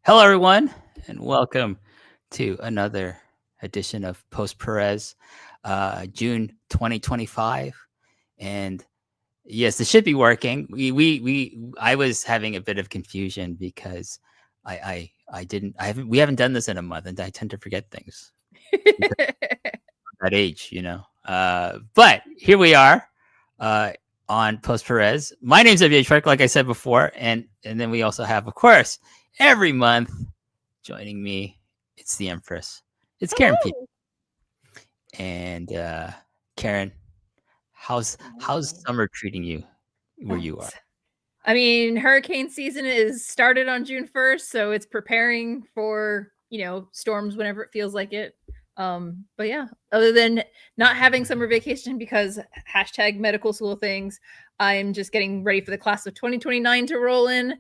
Hello, everyone, and welcome to another edition of Post Perez, June 2025. And yes, this should be working. I was having a bit of confusion because I haven't, we haven't done this in a month, and I tend to forget things at age, But here we are on Post Perez. My name's AJPW, like I said before, and then we also have, of course, every month joining me, it's the Empress. It's Karen Peterson. And Karen, how's summer treating you where you are? I mean, hurricane season is started on June 1st, so it's preparing for, storms whenever it feels like it. But yeah, other than not having summer vacation because #medical school things, I'm just getting ready for the class of 2029 to roll in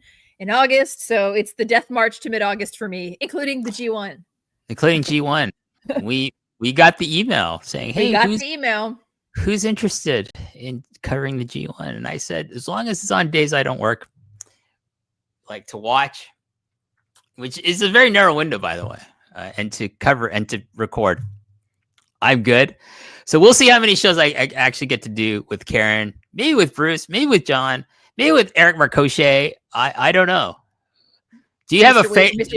August. So it's the death march to mid-August for me, including the G1. Including G1. we got the email saying, hey, who's interested in covering the G1? And I said, as long as it's on days I don't work, like to watch, which is a very narrow window, by the way, and to cover and to record, I'm good. So we'll see how many shows I actually get to do with Karen, maybe with Bruce, maybe with John, maybe with Eric Marcoche. I don't know. Do you have a favorite?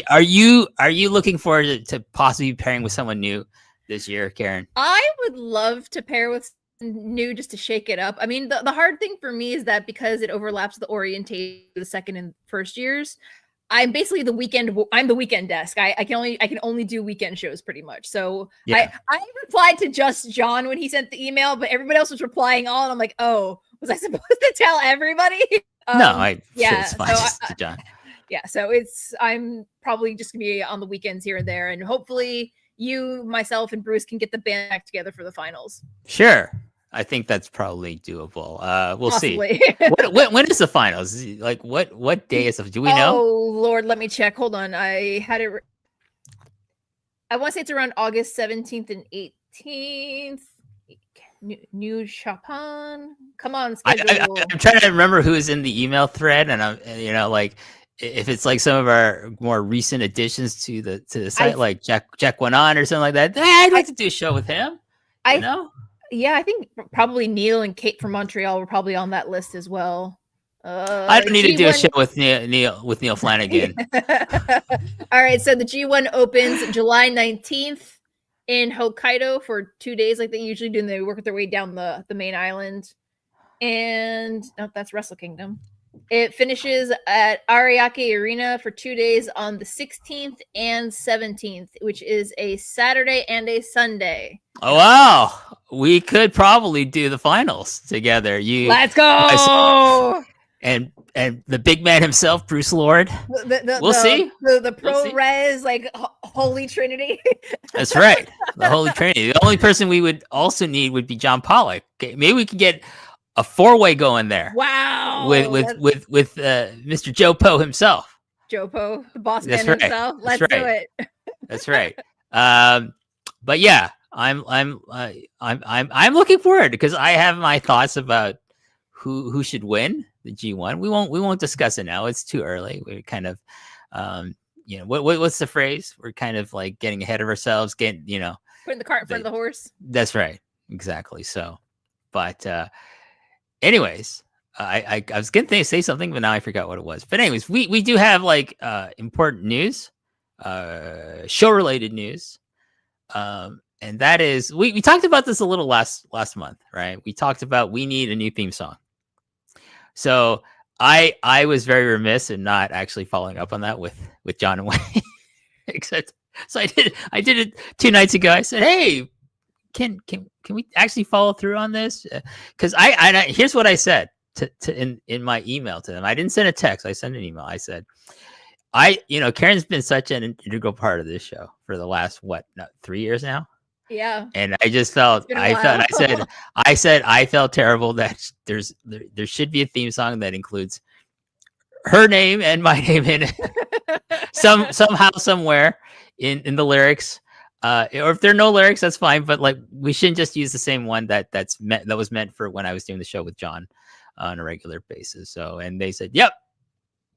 Are you looking forward to possibly pairing with someone new this year, Karen? I would love to pair with new just to shake it up. I mean, the hard thing for me is that because it overlaps the orientation the second and first years, I'm basically I'm the weekend desk. I can only do weekend shows pretty much. So yeah. I replied to just John when he sent the email, but everybody else was replying all, and I'm like, oh, was I supposed to tell everybody? No, it's fine. So John. Yeah, so I'm probably just gonna be on the weekends here and there, and hopefully you, myself, and Bruce can get the band back together for the finals. Sure. I think that's probably doable. We'll Possibly. See. When is the finals? Like what day is it? Do we know? Oh Lord, let me check. Hold on. I had it. I want to say it's around August 17th and 18th. New Japan. Come on, schedule. I'm trying to remember who is in the email thread, and I'm like, if it's like some of our more recent additions to the site, like Jack went on or something like that. I'd like to do a show with him. Yeah, I think probably Neil and Kate from Montreal were probably on that list as well. I don't need to do a show with Neil Flanagan. All right, so the G1 opens July 19th in Hokkaido for 2 days, like they usually do, and they work their way down the main island. And that's Wrestle Kingdom. It finishes at Ariake Arena for 2 days on the 16th and 17th, which is a Saturday and a Sunday. Oh, wow. We could probably do the finals together. Let's go! And the big man himself, Bruce Lord. We'll see. The ProRes, like, Holy Trinity. That's right. The Holy Trinity. The only person we would also need would be John Pollock. Okay, maybe we could get a 4-way going there. Wow. With Mr. Joe Poe himself. Joe Poe, the boss man himself. Let's do it. That's right. But yeah, I'm looking forward because I have my thoughts about who should win the G1. We won't discuss it now. It's too early. We're kind of what's the phrase? We're kind of like getting ahead of ourselves, putting the cart in front of the horse. That's right. Exactly. So, but anyways, I was gonna say something, but now I forgot what it was. But anyways, we do have like important news, show related news. And that is, we talked about this a little last month, right? We talked about we need a new theme song. So I was very remiss in not actually following up on that with John and Wayne. Except, so I did it 2 nights ago. I said, hey, can we actually follow through on this? Because I here's what I said in my email to them. I didn't send a text. I sent an email. I said, Karen's been such an integral part of this show for the last 3 years now. Yeah. And I just felt I felt terrible that there should be a theme song that includes her name and my name in it. somehow, somewhere in the lyrics. Or if there are no lyrics, that's fine. But like, we shouldn't just use the same one that was meant for when I was doing the show with John on a regular basis. So, and they said, yep,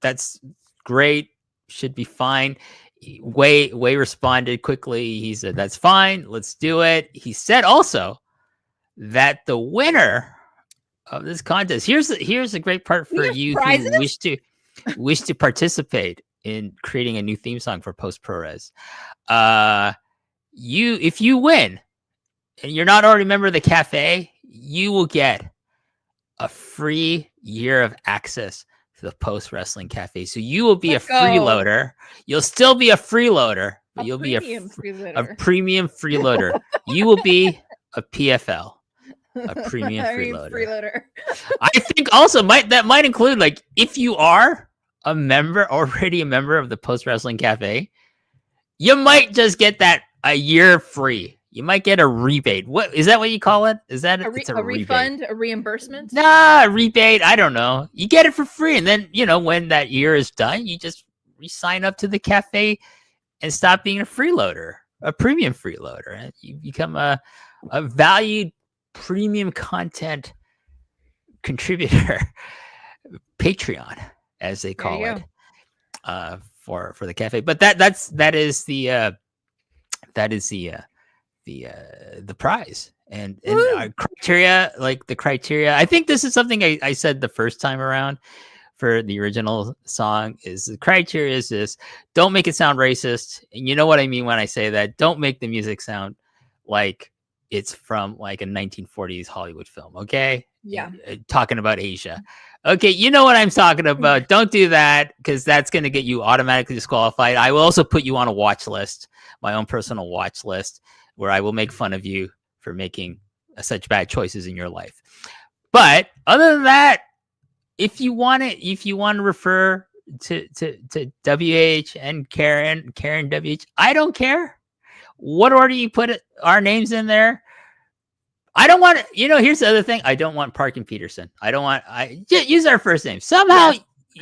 that's great. should be fine. Wei responded quickly. He said, "That's fine. Let's do it." He said also that the winner of this contest, here's a great part for you prizes? who wish to participate in creating a new theme song for Post ProRes. If you win and you're not already a member of the cafe, you will get a free year of access to the Post Wrestling Cafe. So you will be a freeloader. You'll still be a freeloader, but you'll be a premium freeloader. You will be a PFL. A premium freeloader. I think also that might include, like, if you are already a member of the Post Wrestling Cafe, you might just get that a year free. You might get a rebate. What is that? What you call it? Is that it's a refund, a reimbursement? Nah, a rebate. I don't know. You get it for free, and then when that year is done, you just re-sign up to the cafe and stop being a freeloader, a premium freeloader, and you become a valued premium content contributor, Patreon, as they call it, for the cafe. But that is the prize and our criteria, like the criteria. I think this is something I said the first time around for the original song. Is the criteria is this: don't make it sound racist, and you know what I mean when I say that. Don't make the music sound like it's from like a 1940s Hollywood film, okay? Yeah. Talking about Asia. Okay, you know what I'm talking about. Don't do that, because that's going to get you automatically disqualified. I will also put you on a watch list, my own personal watch list, where I will make fun of you for making such bad choices in your life. But other than that, if you want to refer to WH and Karen WH, I don't care what order you put our names in there. I don't want to, here's the other thing. I don't want Park and Peterson. Use our first name. Somehow,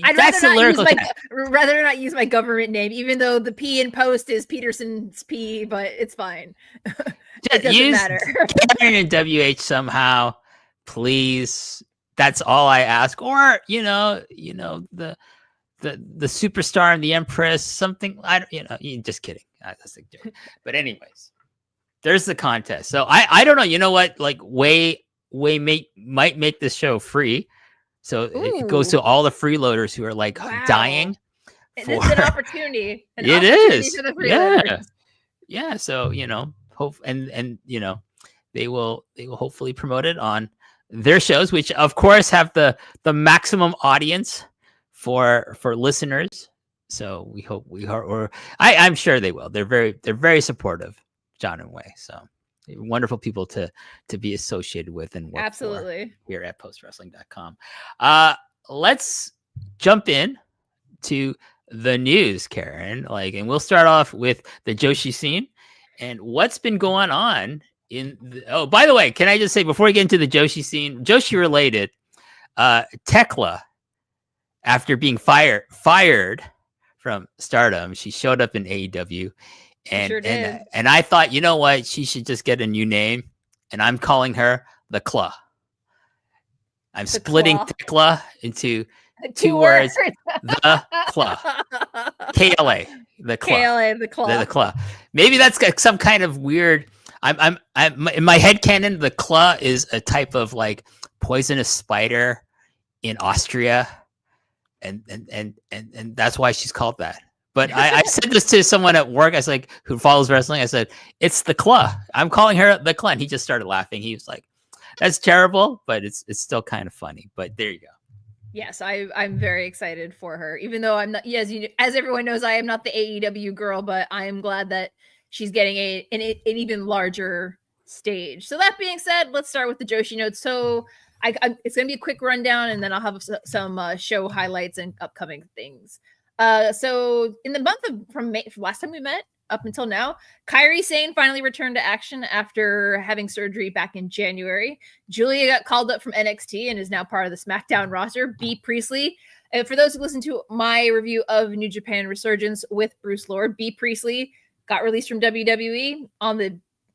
I'd rather not use my government name, even though the P in Post is Peterson's P, but it's fine. It doesn't matter. Karen and WH somehow, please. That's all I ask. Or, the superstar and the Empress, something. Just kidding. That's a joke. But anyways, there's the contest. So I don't know. You know what? Like Wei might make this show free, so it goes to all the freeloaders who are like dying. It's an opportunity. It is. For the yeah. So hope and they will hopefully promote it on their shows, which of course have the maximum audience for listeners. So we hope I'm sure they will. They're very supportive, John and Wei. So wonderful people to be associated with and work absolutely for here at postwrestling.com. Let's jump in to the news, Karen. And we'll start off with the Joshi scene and what's been going on by the way, can I just say before we get into the Joshi scene, Joshi related, Tekla, after being fired from Stardom, she showed up in AEW, and I thought, you know what, she should just get a new name, and I'm calling her the Claw. I'm splitting Tekla into two words, the Claw, KLA, the Claw, KLA, the Claw, the Claw. Maybe that's got some kind of weird. I'm in my head canon. The Claw is a type of like poisonous spider in Austria. And that's why she's called that. But I said this to someone at work. I was like, who follows wrestling. I said, it's the Claw. I'm calling her the Claw. And he just started laughing. He was like, that's terrible, but it's still kind of funny. But there you go. Yes, I'm very excited for her. Even though I'm not, as everyone knows, I am not the AEW girl, but I am glad that she's getting an even larger stage. So that being said, let's start with the Joshi notes. So it's going to be a quick rundown, and then I'll have some show highlights and upcoming things. So in the month from last time we met up until now, Kairi Sane finally returned to action after having surgery back in January. Julia got called up from NXT and is now part of the SmackDown roster. B. Priestley, for those who listen to my review of New Japan Resurgence with Bruce Lord, B. Priestley got released from WWE on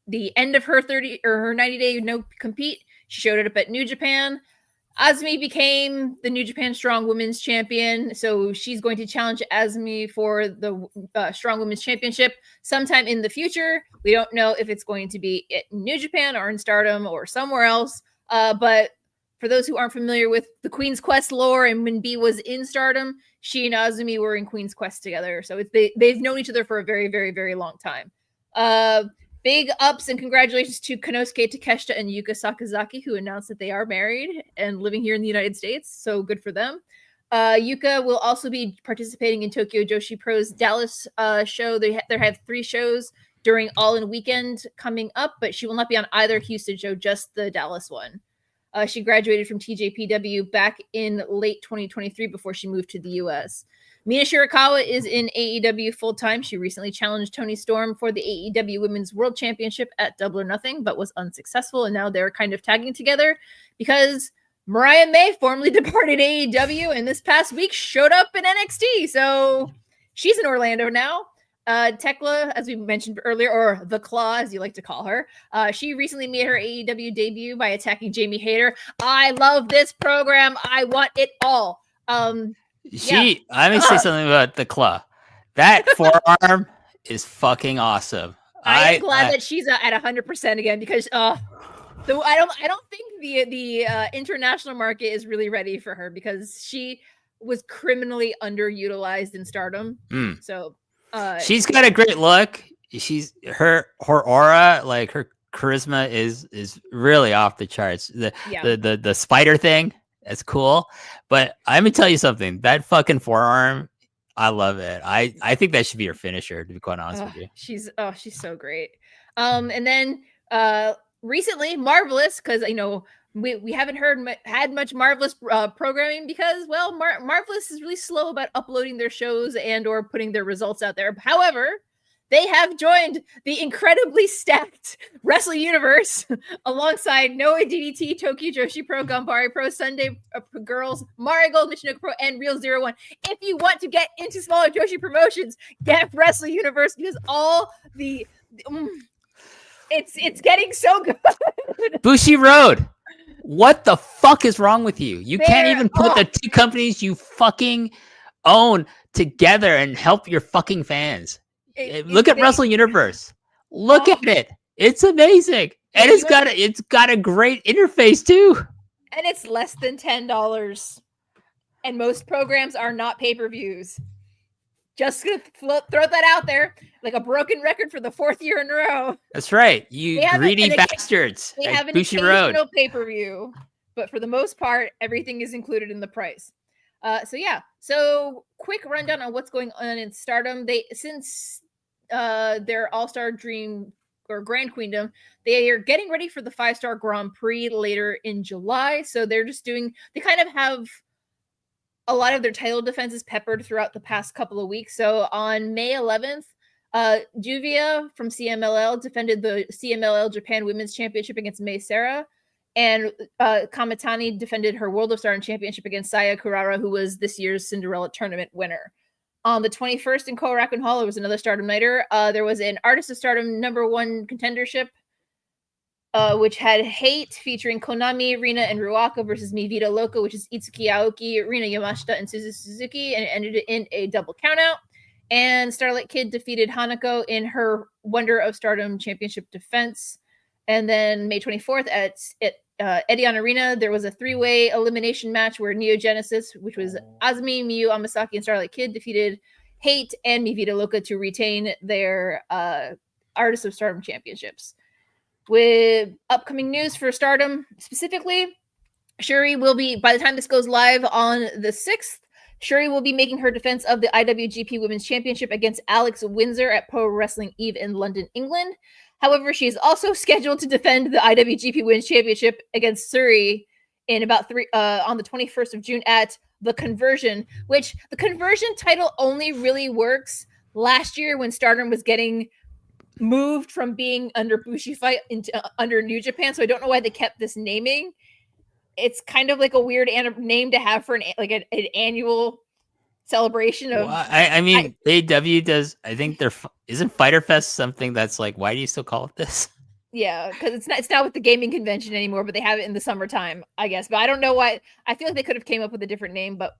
the end of her 90-day no compete. She showed it up at New Japan. Azumi became the New Japan Strong Women's Champion, so she's going to challenge Azumi for the Strong Women's Championship sometime in the future. We don't know if it's going to be in New Japan or in Stardom or somewhere else. But for those who aren't familiar with the Queen's Quest lore, and when B was in Stardom, she and Azumi were in Queen's Quest together. So they've known each other for a very, very, very long time. Big ups and congratulations to Konosuke Takeshita and Yuka Sakazaki, who announced that they are married and living here in the United States. So good for them. Yuka will also be participating in Tokyo Joshi Pro's Dallas show. They have 3 shows during All-In Weekend coming up, but she will not be on either Houston show, just the Dallas one. She graduated from TJPW back in late 2023 before she moved to the U.S. Mina Shirakawa is in AEW full-time. She recently challenged Toni Storm for the AEW Women's World Championship at Double or Nothing, but was unsuccessful, and now they're kind of tagging together because Mariah May formerly departed AEW and this past week showed up in NXT, so she's in Orlando now. Tekla, as we mentioned earlier, or The Claw, as you like to call her, she recently made her AEW debut by attacking Jamie Hayter. I love this program. I want it all. Let me say something about The Claw. That forearm is fucking awesome. I am glad that she's at 100% again because I don't think the international market is really ready for her because she was criminally underutilized in Stardom. So she's got a great look. She's her aura, like her charisma is really off the charts. The spider thing, that's cool. But I'm gonna tell you something. That fucking forearm, I love it. I think that should be her finisher, to be quite honest with you. She's so great. And then recently, Marvelous, because we haven't had much Marvelous programming because, well, Marvelous is really slow about uploading their shows and or putting their results out there. However, they have joined the incredibly stacked Wrestle Universe alongside Noah DDT, Tokyo Joshi Pro, Ganbare Pro, Sunday Girls, Marigold, Michinoku Pro, and Real 01. If you want to get into smaller Joshi promotions, get Wrestle Universe because all the it's getting so good. Bushi Road. What the fuck is wrong with you? You can't even put the 2 companies you fucking own together and help your fucking fans. Look at Wrestle Universe. Look at it. It's amazing. And it's got a great interface too. And it's less than $10. And most programs are not pay-per-views. Just gonna throw that out there like a broken record for the 4th year in a row. That's right. You greedy bastards. They have an occasional pay-per-view, but for the most part, everything is included in the price. So quick rundown on what's going on in Stardom. Since their All-Star Dream or Grand Queendom, they are getting ready for the 5-Star Grand Prix later in July. So they're just they kind of have a lot of their title defenses peppered throughout the past couple of weeks. So on May 11th, Juvia from CMLL defended the CMLL Japan Women's Championship against Mei Sarah. And Kamitani defended her World of Stardom Championship against Saya Kurara, who was this year's Cinderella Tournament winner. On the 21st in Korakuen Hall, there was another Stardom Nighter. There was an Artist of Stardom #1 contendership, which had Hate featuring Konami, Rina, and Ruaka versus Mi Vida Loca, which is Itsuki Aoki, Rina Yamashita, and Suzuki, and it ended in a double countout. And Starlight Kid defeated Hanako in her Wonder of Stardom Championship defense. And then May 24th at Edion Arena, there was a 3-way elimination match where Neo Genesis, which was Azumi, Miyu, Amasaki, and Starlight Kid, defeated Hate and Mi Vida Loca to retain their Artist of Stardom championships. With upcoming news for Stardom specifically, Shuri will be, by the time this goes live on the 6th, Shuri will be making her defense of the IWGP Women's Championship against Alex Windsor at Pro Wrestling Eve in London, England. However, she is also scheduled to defend the IWGP Women's Championship against Suri in about on the 21st of June at The Conversion, which the Conversion title only really works last year when Stardom was getting moved from being under Bushi Fight into under New Japan. So I don't know why they kept this naming. It's kind of like a weird name to have for an annual celebration of. Well, I mean, AEW does. I think isn't Fighter Fest something that's like, why do you still call it this? Yeah, because it's not with the gaming convention anymore, but they have it in the summertime, I guess. But I don't know why. I feel like they could have came up with a different name, but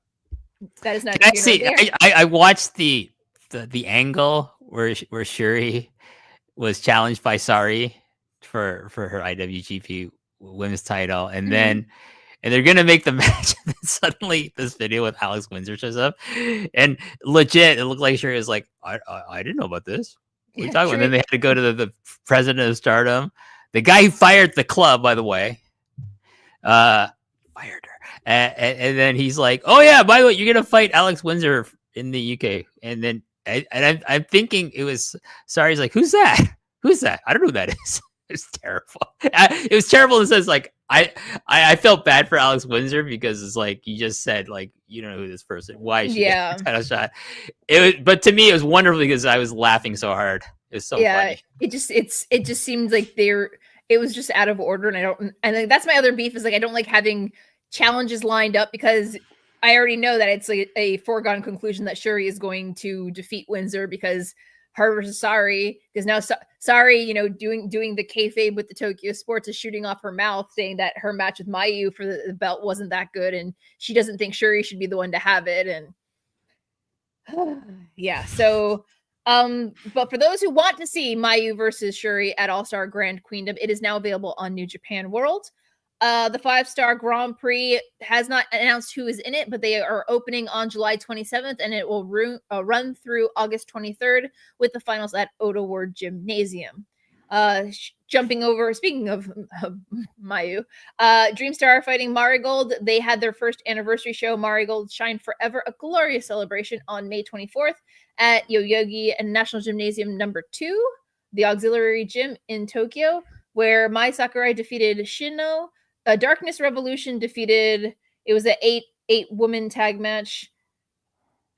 that is not I here nor see. there. I watched the angle where Shuri was challenged by Sari for her IWGP Women's title, and then and they're gonna make the match. And then suddenly, this video with Alex Windsor shows up, and legit, it looked like Shuri was like, I didn't know about this. What are you talking about? And then they had to go to the president of Stardom, the guy who fired the club, by the way. Fired her, and then he's like, "Oh yeah, by the way, you're gonna fight Alex Windsor in the UK." And then I'm thinking it was sorry. He's like, "Who's that? Who's that? I don't know who that is." It was terrible. It was terrible in the sense like I felt bad for Alex Windsor because it's like you just said like you don't know who this person. Why is she getting a title shot? But to me it was wonderful because I was laughing so hard. It was so funny. It just seemed like it was just out of order, and like, that's my other beef is like I don't like having challenges lined up because I already know that it's like a foregone conclusion that Shuri is going to defeat Windsor because her versus Sari, because now Sari, you know, doing the kayfabe with the Tokyo Sports is shooting off her mouth saying that her match with Mayu for the belt wasn't that good and she doesn't think Shuri should be the one to have it. And yeah, so but for those who want to see Mayu versus Shuri at All-Star Grand Queendom, it is now available on New Japan World. The 5-star Grand Prix has not announced who is in it, but they are opening on July 27th, and it will run through August 23rd with the finals at Oda Ward Gymnasium. Jumping over, speaking of Mayu, Dreamstar fighting Marigold. They had their first anniversary show, Marigold Shine Forever, a glorious celebration on May 24th at Yoyogi and National Gymnasium number 2, the auxiliary gym in Tokyo, where Mai Sakurai defeated Shino. Darkness Revolution defeated, it was an 8-woman tag match.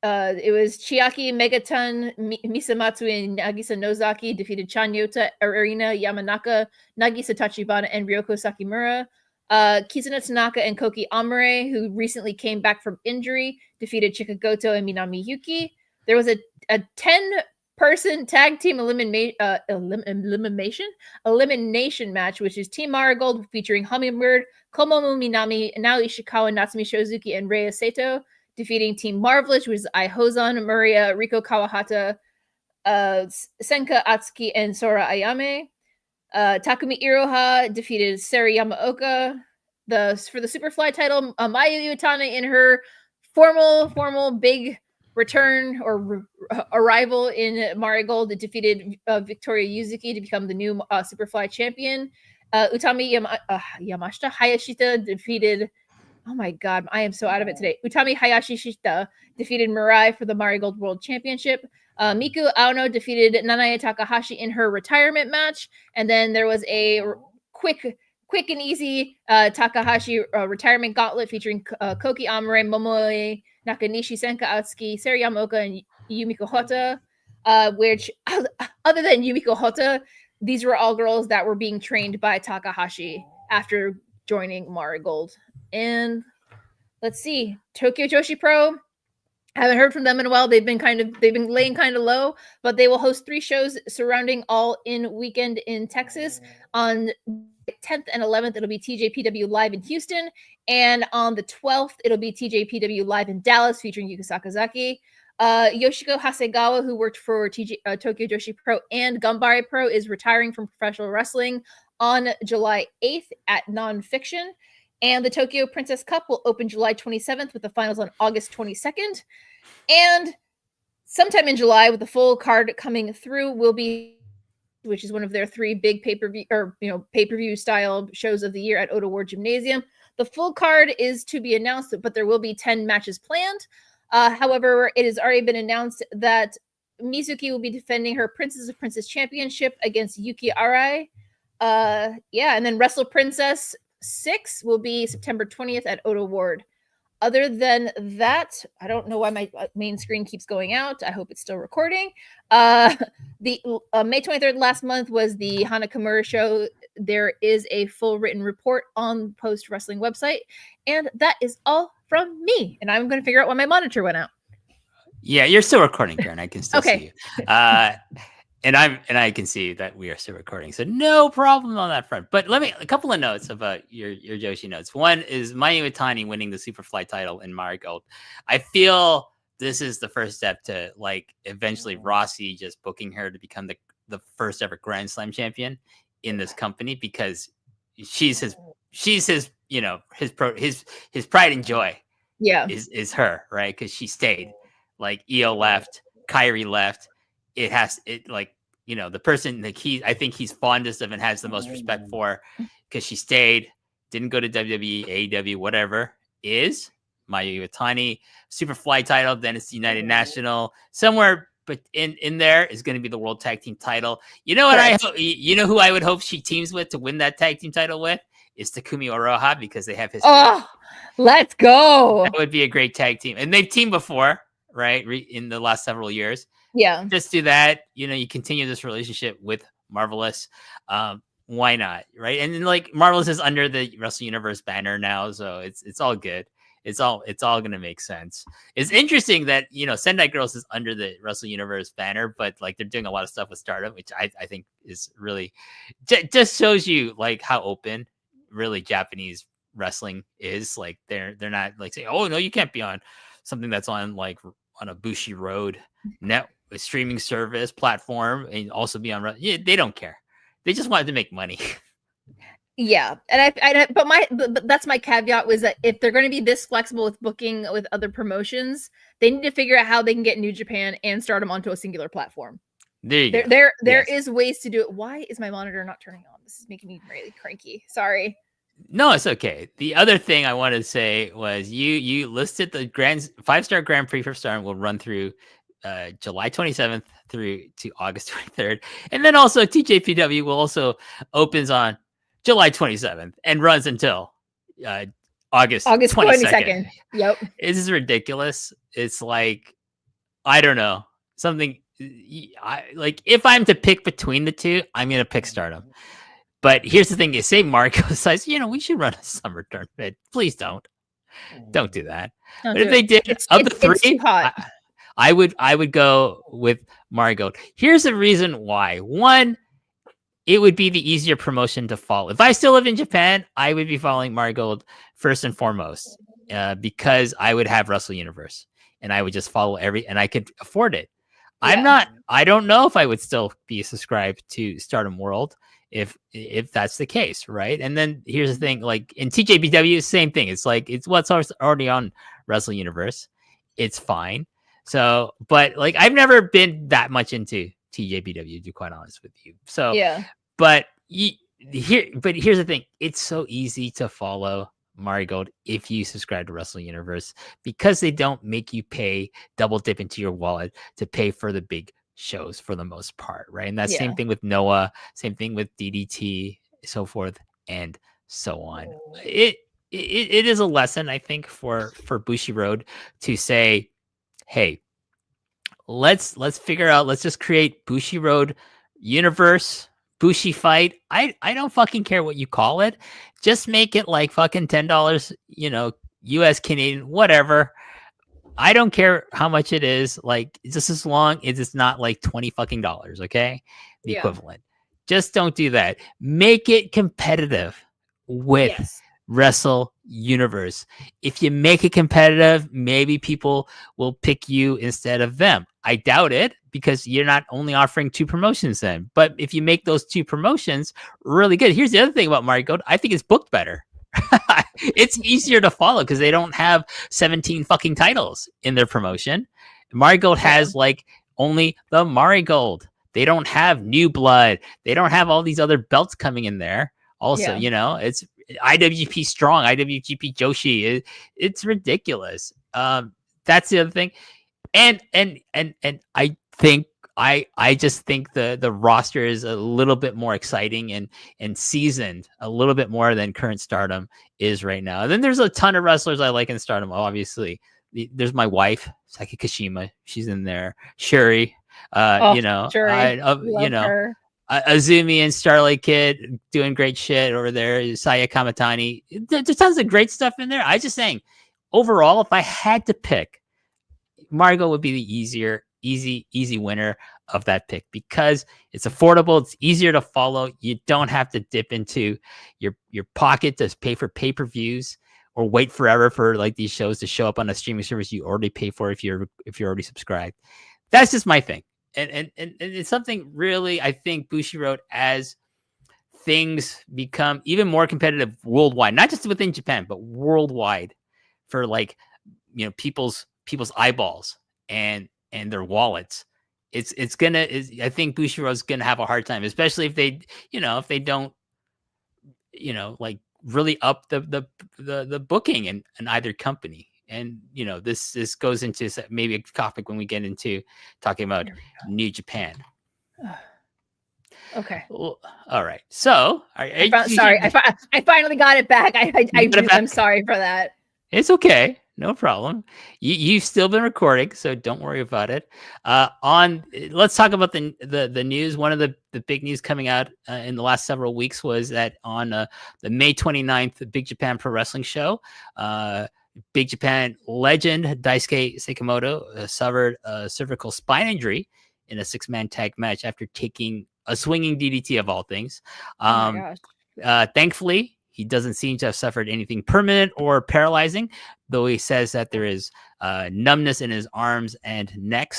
It was Chiaki, Megaton, Misamatsu, and Nagisa Nozaki defeated Chanyota, Arina Yamanaka, Nagisa Tachibana, and Ryoko Sakimura. Kizuna Tanaka and Koki Amare, who recently came back from injury, defeated Chikagoto and Minami Yuki. There was a 10-person tag team elimination match, which is Team Marigold featuring Hummingbird, Komomo Minami, Nao Ishikawa, Natsumi Shozuki, and Rei Sato, defeating Team Marvelous, which is Aihozan, Maria, Riko Kawahata, Senka Atsuki, and Sora Ayame. Takumi Iroha defeated Sari Yamaoka. For the Superfly title, Mayu Iwatani in her formal big return or arrival in Marigold defeated Victoria Yuzuki to become the new Superfly champion. Utami Yamashita Hayashita defeated, oh my god, I am so out of it today. Utami Hayashishita defeated Mirai for the Marigold World Championship. Miku Aono defeated Nanae Takahashi in her retirement match. And then there was a quick and easy Takahashi retirement gauntlet featuring Koki Amare, Momoe Nakanishi, Senka Atsuki, Sari Yamaoka, and Yumiko Hota, which, other than Yumiko Hota, these were all girls that were being trained by Takahashi after joining Marigold. And let's see, Tokyo Joshi Pro, I haven't heard from them in a while. They've been laying kind of low, but they will host 3 shows surrounding All In Weekend in Texas. On 10th and 11th, it'll be TJPW Live in Houston, and on the 12th, it'll be TJPW Live in Dallas featuring Yuka Sakazaki. Yoshiko Hasegawa, who worked for Tokyo Joshi Pro and Ganbare Pro, is retiring from professional wrestling on July 8th at Nonfiction. And the Tokyo Princess Cup will open July 27th with the finals on August 22nd. And sometime in July, with the full card coming through, will be, which is one of their 3 big pay-per-view style shows of the year at Oda Ward Gymnasium. The full card is to be announced, but there will be 10 matches planned. However, it has already been announced that Mizuki will be defending her Princess of Princess Championship against Yuki Arai. And then Wrestle Princess 6 will be September 20th at Oda Ward. Other than that, I don't know why my main screen keeps going out. I hope it's still recording. The May 23rd last month was the Hana Kimura show. There is a full written report on Post Wrestling website. And that is all from me. And I'm going to figure out why my monitor went out. Yeah, you're still recording, Karen. I can still see you. And I can see that we are still recording, so no problem on that front. But a couple of notes about your Joshi notes. One is Mayu Iwatani winning the Superfly title in Marigold. I feel this is the first step to like eventually Rossi just booking her to become the first ever Grand Slam champion in this company, because she's his his pride and joy. Yeah, is her, right? Because she stayed. Like Io left, Kyrie left. The person that I think he's fondest of and has the most respect for, because she stayed, didn't go to WWE, AEW, whatever, is Mayu Iwatani. Superfly title, then it's the United National. Somewhere but in there is going to be the World Tag Team title. You know what? You know who I would hope she teams with to win that tag team title with? Is Takumi Oroha, because they have history. Oh, let's go. That would be a great tag team. And they've teamed before, right? In the last several years. Yeah. Just do that. You continue this relationship with Marvelous. Why not? Right. And then like Marvelous is under the Wrestle Universe banner now. So it's all good. It's all going to make sense. It's interesting that, Sendai Girls is under the Wrestle Universe banner, but like they're doing a lot of stuff with Stardom, which I think is really just shows you like how open really Japanese wrestling is. Like they're not like saying, oh no, you can't be on something that's on like on a Bushi Road a streaming service platform and also be on. Yeah, they don't care. They just wanted to make money. Yeah, and but that's my caveat, was that if they're going to be this flexible with booking with other promotions, they need to figure out how they can get New Japan and Stardom onto a singular platform. There you go. There is ways to do it. Why is my monitor not turning on? This is making me really cranky. Sorry. No, it's okay. The other thing I wanted to say was you listed the 5-star Grand Prix for Stardom will run through July 27th through to August 23rd, and then also TJPW will also opens on July 27th and runs until August 22nd. Yep. This is ridiculous. It's like, I don't know, something. Like if I'm to pick between the two, I'm gonna pick Stardom. But here's the thing: is say Marco says, we should run a summer tournament. Please don't do that. But if they did, the three, I would go with Marigold. Here's the reason why. One, it would be the easier promotion to follow. If I still live in Japan, I would be following Marigold first and foremost, because I would have Wrestle Universe and I would just follow and I could afford it. Yeah. I don't know if I would still be subscribed to Stardom World if that's the case, right? And then here's the thing, like in TJPW, same thing. It's like it's what's already on Wrestle Universe. It's fine. So, but like I've never been that much into TJPW, to be quite honest with you. So yeah. But here's the thing: it's so easy to follow Marigold if you subscribe to Wrestle Universe, because they don't make you pay double dip into your wallet to pay for the big shows for the most part, right? And that's same thing with Noah, same thing with DDT, so forth and so on. It is a lesson, I think, for Bushi Road to say, hey, let's figure out, let's just create Bushi Road Universe Bushi Fight. I don't fucking care what you call it. Just make it like fucking $10, US, Canadian, whatever. I don't care how much it is. Like, just as long as it's not like $20 fucking dollars, okay? The equivalent. Just don't do that. Make it competitive with Wrestle Universe. If you make it competitive, maybe people will pick you instead of them. I doubt it, because you're not only offering 2 promotions then. But if you make those 2 promotions really good, here's the other thing about Marigold. I think it's booked better. It's easier to follow because they don't have 17 fucking titles in their promotion. Marigold has like only the Marigold. They don't have New Blood. They don't have all these other belts coming in there. Also, it's IWGP Strong, IWGP Joshi. It's ridiculous. That's the other thing. And I think I just think the roster is a little bit more exciting and seasoned a little bit more than current Stardom is right now. And then there's a ton of wrestlers I like in Stardom. Obviously, there's my wife, Saki Kashima. She's in there. Shuri, Shuri. Her. Azumi and Starlight Kid doing great shit over there. Saya Kamatani. There's tons of great stuff in there. I just saying, overall, if I had to pick, Margo would be the easier easy winner of that pick because it's affordable. It's easier to follow. You don't have to dip into your pocket to pay for pay-per-views or wait forever for like these shows to show up on a streaming service you already pay for if you're already subscribed. That's just my thing. And it's something really I think Bushiroad as things become even more competitive worldwide, not just within Japan, but worldwide for like, people's eyeballs and their wallets. I think Bushiroad's gonna have a hard time, especially if they, if they don't, like really up the booking in either company. And this goes into maybe a topic when we get into talking about New Japan. Okay. Well, all right. So, I finally got it back. I'm sorry for that. It's okay. No problem. You've still been recording, so don't worry about it. Let's talk about the news. One of the big news coming out in the last several weeks was that on the May 29th, the Big Japan Pro Wrestling show, Big Japan legend Daisuke Sekimoto suffered a cervical spine injury in a 6-man tag match after taking a swinging DDT of all things. Oh my gosh. Thankfully, he doesn't seem to have suffered anything permanent or paralyzing, though he says that there is numbness in his arms and neck.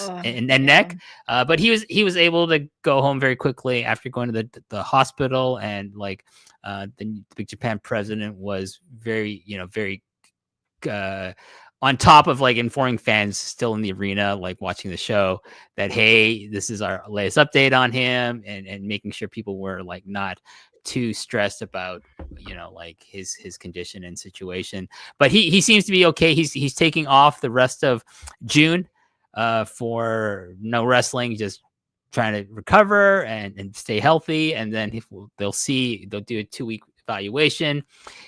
But he was able to go home very quickly after going to the hospital, and like the Big Japan president was very on top of like informing fans still in the arena, like watching the show, that hey, this is our latest update on him, and making sure people were like not too stressed about like his condition and situation. But he seems to be okay. He's taking off the rest of June for no wrestling, just trying to recover and stay healthy. And then they'll do a 2-week evaluation,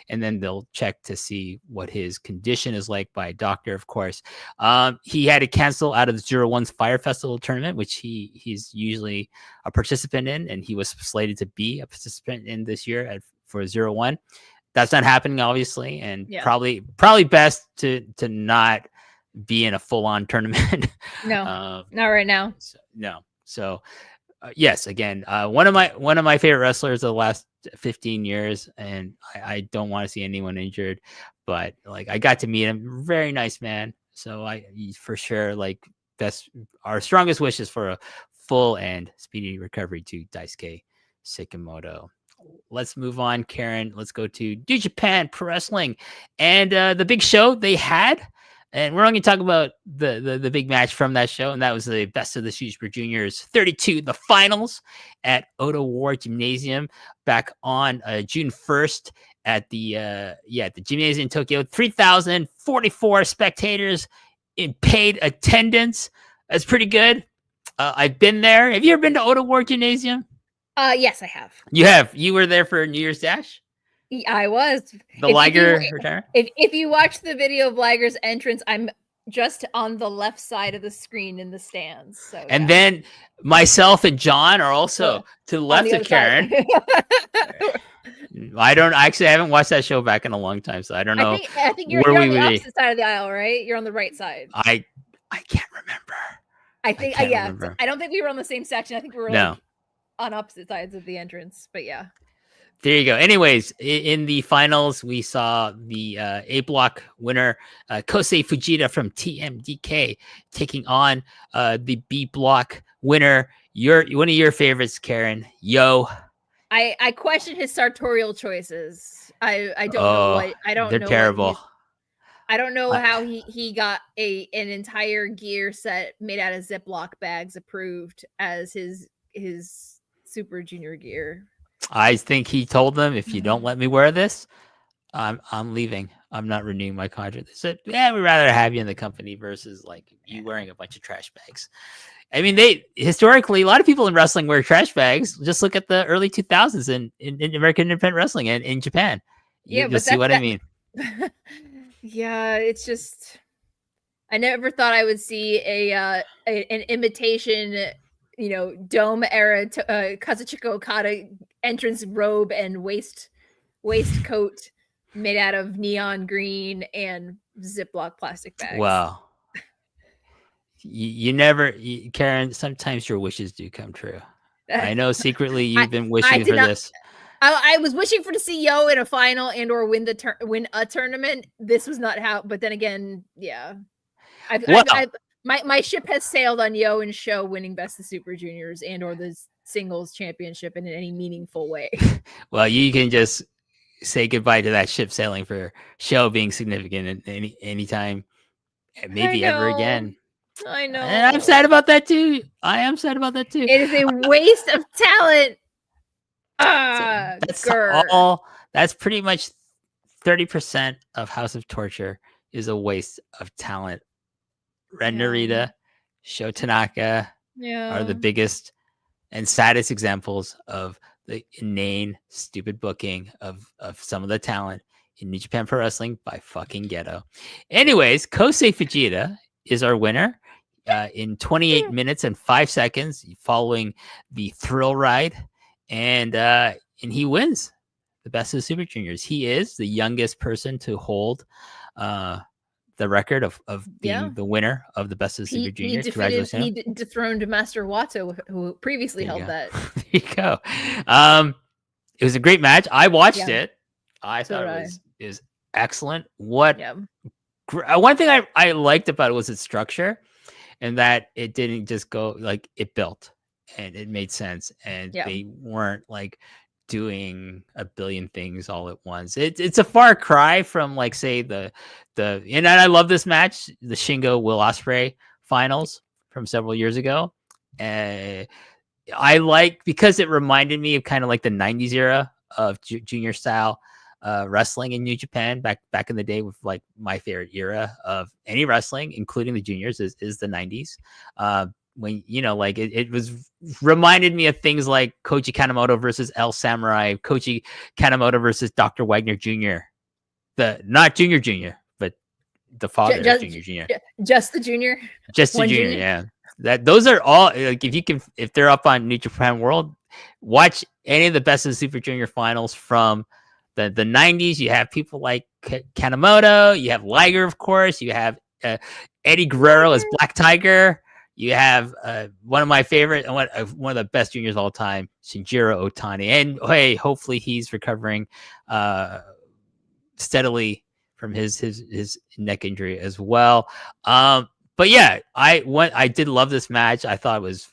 and then they'll check to see what his condition is like by a doctor, of course. He had to cancel out of the 01's Fire Festival tournament, which he's usually a participant in, and he was slated to be a participant in this year for 01. That's not happening, obviously, and probably best to not be in a full-on tournament. No, not right now. So yes, again, one of my favorite wrestlers of the last 15 years, and I don't want to see anyone injured, but like I got to meet him, very nice man. So I for sure like our strongest wishes for a full and speedy recovery to Daisuke Sekimoto. Let's move on, Karen. Let's go to New Japan Pro Wrestling and the big show they had. And we're only going to talk about the big match from that show, and that was the Best of the Super Juniors 32, the finals at Oda War Gymnasium back on June 1st at the Gymnasium in Tokyo. 3,044 spectators in paid attendance. That's pretty good. I've been there. Have you ever been to Oda War Gymnasium? Yes, I have. You have. You were there for New Year's Dash? I was. The Liger return? If you watch the video of Liger's entrance, I'm just on the left side of the screen in the stands. So and then myself and John are also to the left of Karen. I haven't watched that show back in a long time, so I don't know. I think you're on the opposite side of the aisle, right? You're on the right side. I can't remember. I think remember. I don't think we were on the same section. I think we were on opposite sides of the entrance, but yeah. There you go. Anyways, in the finals, we saw the A block winner, Kosei Fujita from TMDK, taking on the B block winner, one of your favorites, Karen. Yo. I question his sartorial choices. I don't know what I don't they're know. They're terrible. I don't know how he got an entire gear set made out of Ziploc bags approved as his Super Junior gear. I think he told them, if you don't let me wear this, I'm leaving. I'm not renewing my contract. They said, yeah, we'd rather have you in the company versus like you wearing a bunch of trash bags. I mean, historically, a lot of people in wrestling wear trash bags. Just look at the early 2000s in American independent wrestling and in Japan. You'll see what I mean. Yeah, it's just, I never thought I would see an imitation, Dome era Kazuchika Okada entrance robe and waistcoat made out of neon green and Ziploc plastic bags. Wow. You never, Karen. Sometimes your wishes do come true. I know secretly you've been I wishing did for not. this. I was wishing for to see Yo in a final and or win a tournament. This was not how. But then again, yeah, Well, my ship has sailed on Yo and Sho winning Best of Super Juniors and or the singles championship in any meaningful way. well, you can just say goodbye to that ship sailing for Sho being significant at any time, maybe ever again. I know. And I'm sad about that too. I am sad about that too. It is a waste of talent. That's all. That's pretty much 30% of House of Torture is a waste of talent. Ren Narita, Sho Tanaka are the biggest and saddest examples of the inane, stupid booking of some of the talent in New Japan Pro Wrestling by fucking ghetto. Anyways, Kosei Fujita is our winner in 28 minutes and 5 seconds following the thrill ride. And he wins the Best of the Super Juniors. He is the youngest person to hold the record of being the winner of the Best of the Super Juniors. Congratulations. He dethroned Master Wato, who previously held that. There you go. It was a great match. I watched it. I thought it was excellent. One thing I liked about it was its structure, and that it didn't just go like it built and it made sense, and they weren't like doing a billion things all at once. It's a far cry from like say the and I love this match, the Shingo Will Ospreay finals from several years ago. I like because it reminded me of kind of like the 90s era of junior style wrestling in New Japan back in the day, with like my favorite era of any wrestling, including the juniors, is the 90s. When like it was reminded me of things like Koji Kanemoto versus El Samurai, Koji Kanemoto versus Dr. Wagner Jr. Not Junior, but the father of Junior. Just the Junior. Just the Junior, yeah. Those are all like if they're up on New Japan World, watch any of the Best of the Super Junior finals from the 90s. You have people like Kanemoto, you have Liger, of course, you have Eddie Guerrero as Black Tiger. You have one of my favorite and one of the best juniors of all time, Shinjiro Otani. And hey, hopefully he's recovering steadily from his neck injury as well. But yeah, I did love this match. I thought it was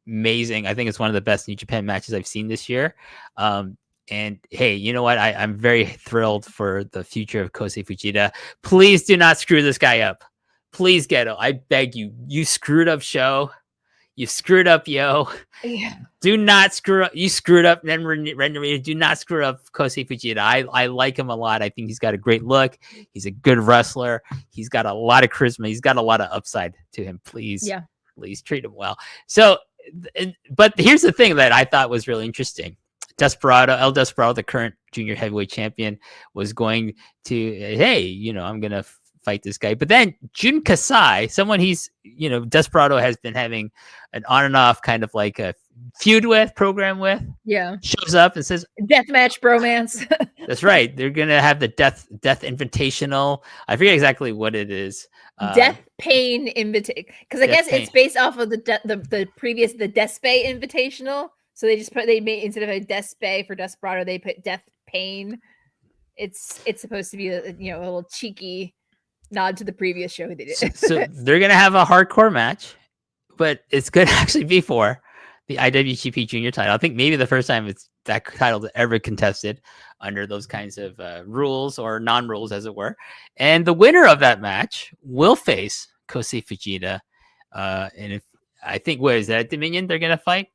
amazing. I think it's one of the best New Japan matches I've seen this year. And hey, you know what? I'm very thrilled for the future of Kosei Fujita. Please do not screw this guy up. Please, Ghetto, I beg you. You screwed up Sho. You screwed up Yo. Yeah. Do not screw up. You screwed up Ren Narita. Do not screw up Kosei Fujita. I like him a lot. I think he's got a great look. He's a good wrestler. He's got a lot of charisma. He's got a lot of upside to him. Please treat him well. So, but here's the thing that I thought was really interesting. El Desperado, the current junior heavyweight champion, was going to, hey, I'm going to fight this guy. But then Jun Kasai, someone Desperado has been having an on and off kind of like a program with, shows up and says, deathmatch bromance. That's right. They're going to have the death invitational. I forget exactly what it is. Death Pain Invitation. Because I guess it's based off of the previous, the Despe Invitational. So they made, instead of a Despe for Desperado, they put Death Pain. It's supposed to be a little cheeky nod to the previous show they did. So they're gonna have a hardcore match, but it's gonna actually be for the IWGP Junior title. I think maybe the first time it's that title ever contested under those kinds of rules or non-rules, as it were. And the winner of that match will face Kosei Fujita. And if I think, what is that, Dominion? They're gonna fight.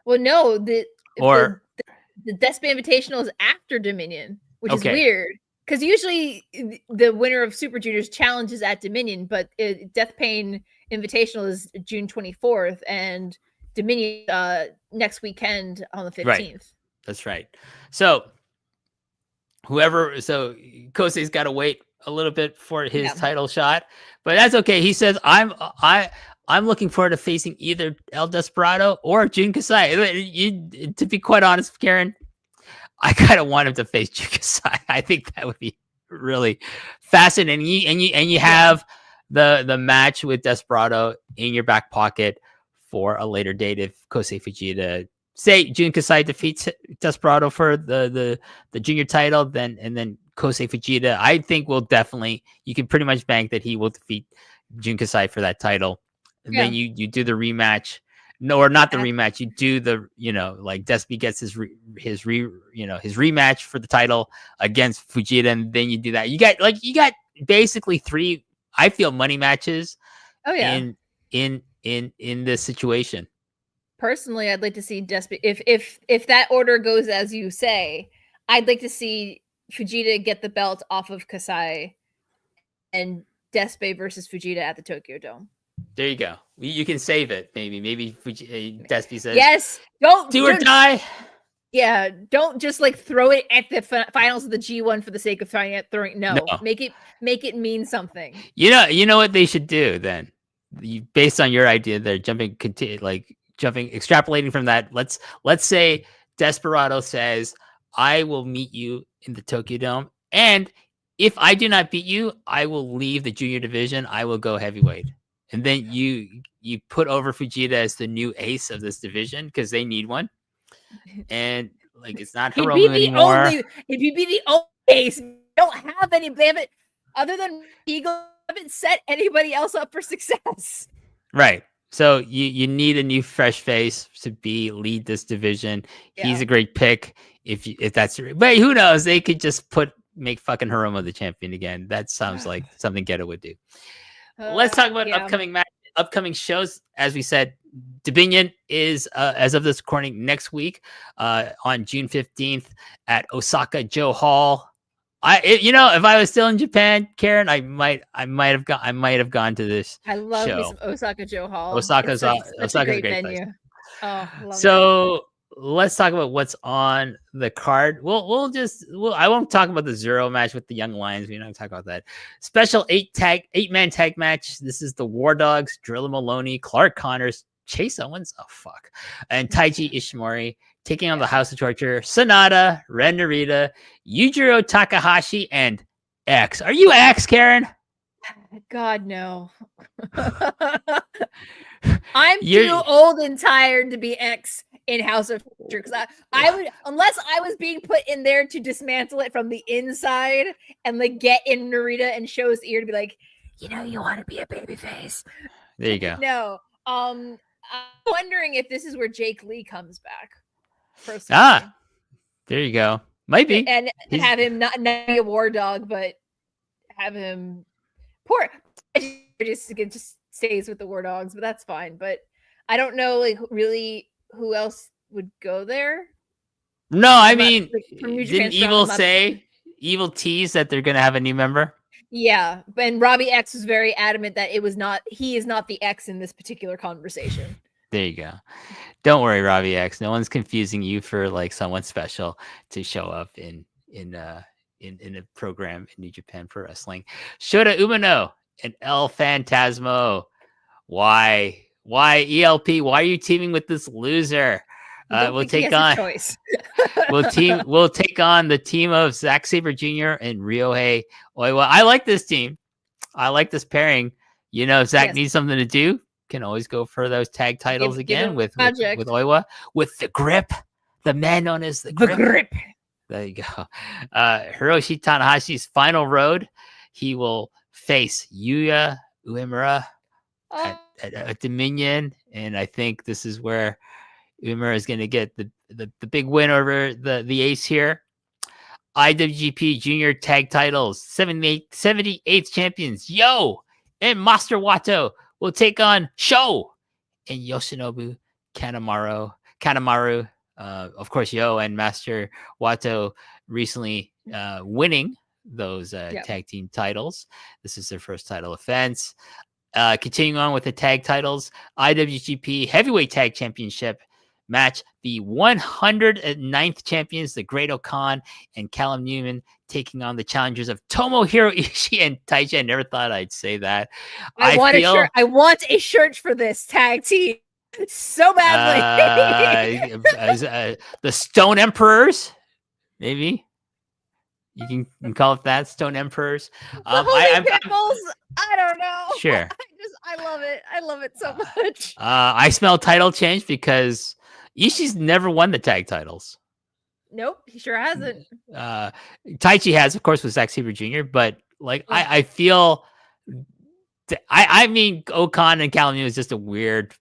Well, no, the Despe Invitational is after Dominion, which is weird. Because usually the winner of Super Juniors challenges at Dominion, but Death Pain Invitational is June 24th, and Dominion next weekend on the 15th. Right. That's right. So Kosei's got to wait a little bit for his title shot, but that's okay. He says, I'm looking forward to facing either El Desperado or Jun Kasai. To be quite honest, Karen, I kind of want him to face Jun Kasai. I think that would be really fascinating. And you have the match with Desperado in your back pocket for a later date if Kosei Fujita, say Jun Kasai defeats Desperado for the junior title, then Kosei Fujita, I think you can pretty much bank that he will defeat Jun Kasai for that title. And then you do the rematch. No, or not the rematch. You do the, like Despy gets his rematch for the title against Fujita, and then you do that. You got basically 3, I feel, money matches. Oh yeah. In this situation. Personally, I'd like to see Despy, if that order goes as you say, I'd like to see Fujita get the belt off of Kasai and Despy versus Fujita at the Tokyo Dome. There you go. You can save it. Maybe Despy says, yes, do or die. Yeah, don't just like throw it at the finals of the G1 for the sake of throwing it. No, make it mean something. You know what they should do then. Based on your idea, they're extrapolating from that. Let's say Desperado says, "I will meet you in the Tokyo Dome, and if I do not beat you, I will leave the junior division. I will go heavyweight." And then you put over Fujita as the new ace of this division because they need one. And like it's not Hiromu anymore. If you be the only ace, you don't have any. They haven't, other than Eagle, haven't set anybody else up for success. Right. So you need a new fresh face to lead this division. Yeah. He's a great pick if that's, but who knows? They could just make fucking Hiromu the champion again. That sounds like something Geto would do. Let's talk about upcoming shows. As we said, Dominion is, as of this recording, next week on June 15th at Osaka Joe Hall. If I was still in Japan, Karen, I might have gone to this. I love me some Osaka Joe Hall. Osaka's a great venue. Place. Oh, love it. Let's talk about what's on the card. I won't talk about the Zero match with the Young Lions. We're not going to talk about that. Special 8-man tag match. This is the War Dogs, Drilla Maloney, Clark Connors, Chase Owens, and Taiji Ishimori taking on the House of Torture, Sonata, Ren Narita, Yujiro Takahashi, and X. Are you X, Karen? God, no. I'm too old and tired to be X in House of Torture, because I would, unless I was being put in there to dismantle it from the inside and like get in Narita and show his ear to be like, you want to be a baby face. There you go. No. I'm wondering if this is where Jake Lee comes back. Personally. There you go. Might be. And have him not be a war dog, but have him just stays with the War Dogs, but that's fine. But I don't know, like, really who else would go there. No, I mean, didn't Evil tease that they're gonna have a new member? Yeah, and Robbie X was very adamant that he is not the X in this particular conversation. There you go. Don't worry, Robbie X. No one's confusing you for like someone special to show up in a program in New Japan Pro Wrestling. Shota Umino and El Phantasmo. Why ELP? Why are you teaming with this loser? We'll take on we'll take on the team of Zack Sabre Jr. and Ryohei Oiwa. I like this team. I like this pairing. If Zack needs something to do, can always go for those tag titles again with Oiwa, with the grip, the man known as the grip. There you go. Hiroshi Tanahashi's final road. He will face Yuya Uemura at Dominion, and I think this is where Uemura is going to get the big win over the ace here. IWGP Junior Tag Titles, 78th champions Yo and Master Wato will take on Sho and Yoshinobu Kanemaru. Of course, Yo and Master Wato recently winning those tag team titles. This is their first title offense. Continuing on with the tag titles, IWGP Heavyweight Tag Championship match, the 109th champions, the Great Okan and Callum Newman, taking on the challengers of Tomohiro Ishii and Taichi. I never thought I'd say that. I want a shirt for this tag team so badly. The Stone Emperors, maybe. You can call it that. Stone Emperors. The holy I'm pickles. I don't know. sure. I love it. I love it so much. I smell title change because Ishii's never won the tag titles. Nope, he sure hasn't. Taichi has, of course, with Zack Sabre Jr., but like Yeah. I feel I mean Okan and Calamine is just a weird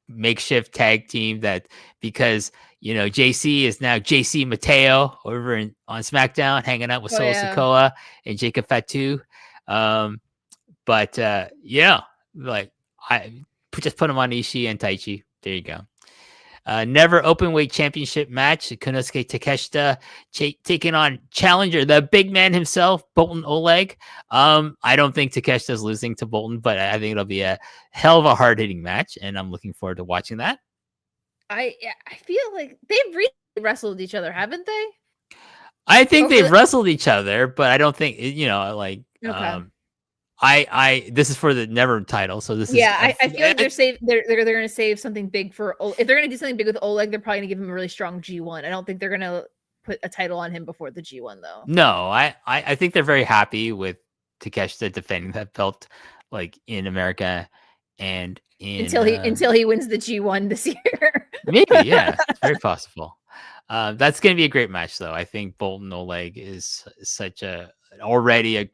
makeshift tag team that because JC is now JC Mateo over on SmackDown hanging out with Solo Sikoa and Jacob Fatu. But like I just put him on Ishii and Taichi. There you go. Never open weight championship match. Konosuke Takeshita taking on challenger, the big man himself, Bolton Oleg. I don't think Takeshita's losing to Bolton, but I think it'll be a hell of a hard hitting match, and I'm looking forward to watching that. I feel like they've recently wrestled each other, haven't they? I think they've wrestled each other, but I don't think Okay. This is for the Never title, so this is I feel like they're gonna save something big for if they're gonna do something big with Oleg, they're probably gonna give him a really strong G1. I don't think they're gonna put a title on him before the G1 though. No, I think they're very happy with Takeshita defending that belt like in America and until he wins the G1 this year. Maybe, yeah, it's very possible. That's gonna be a great match though. I think Bolton Oleg is such already a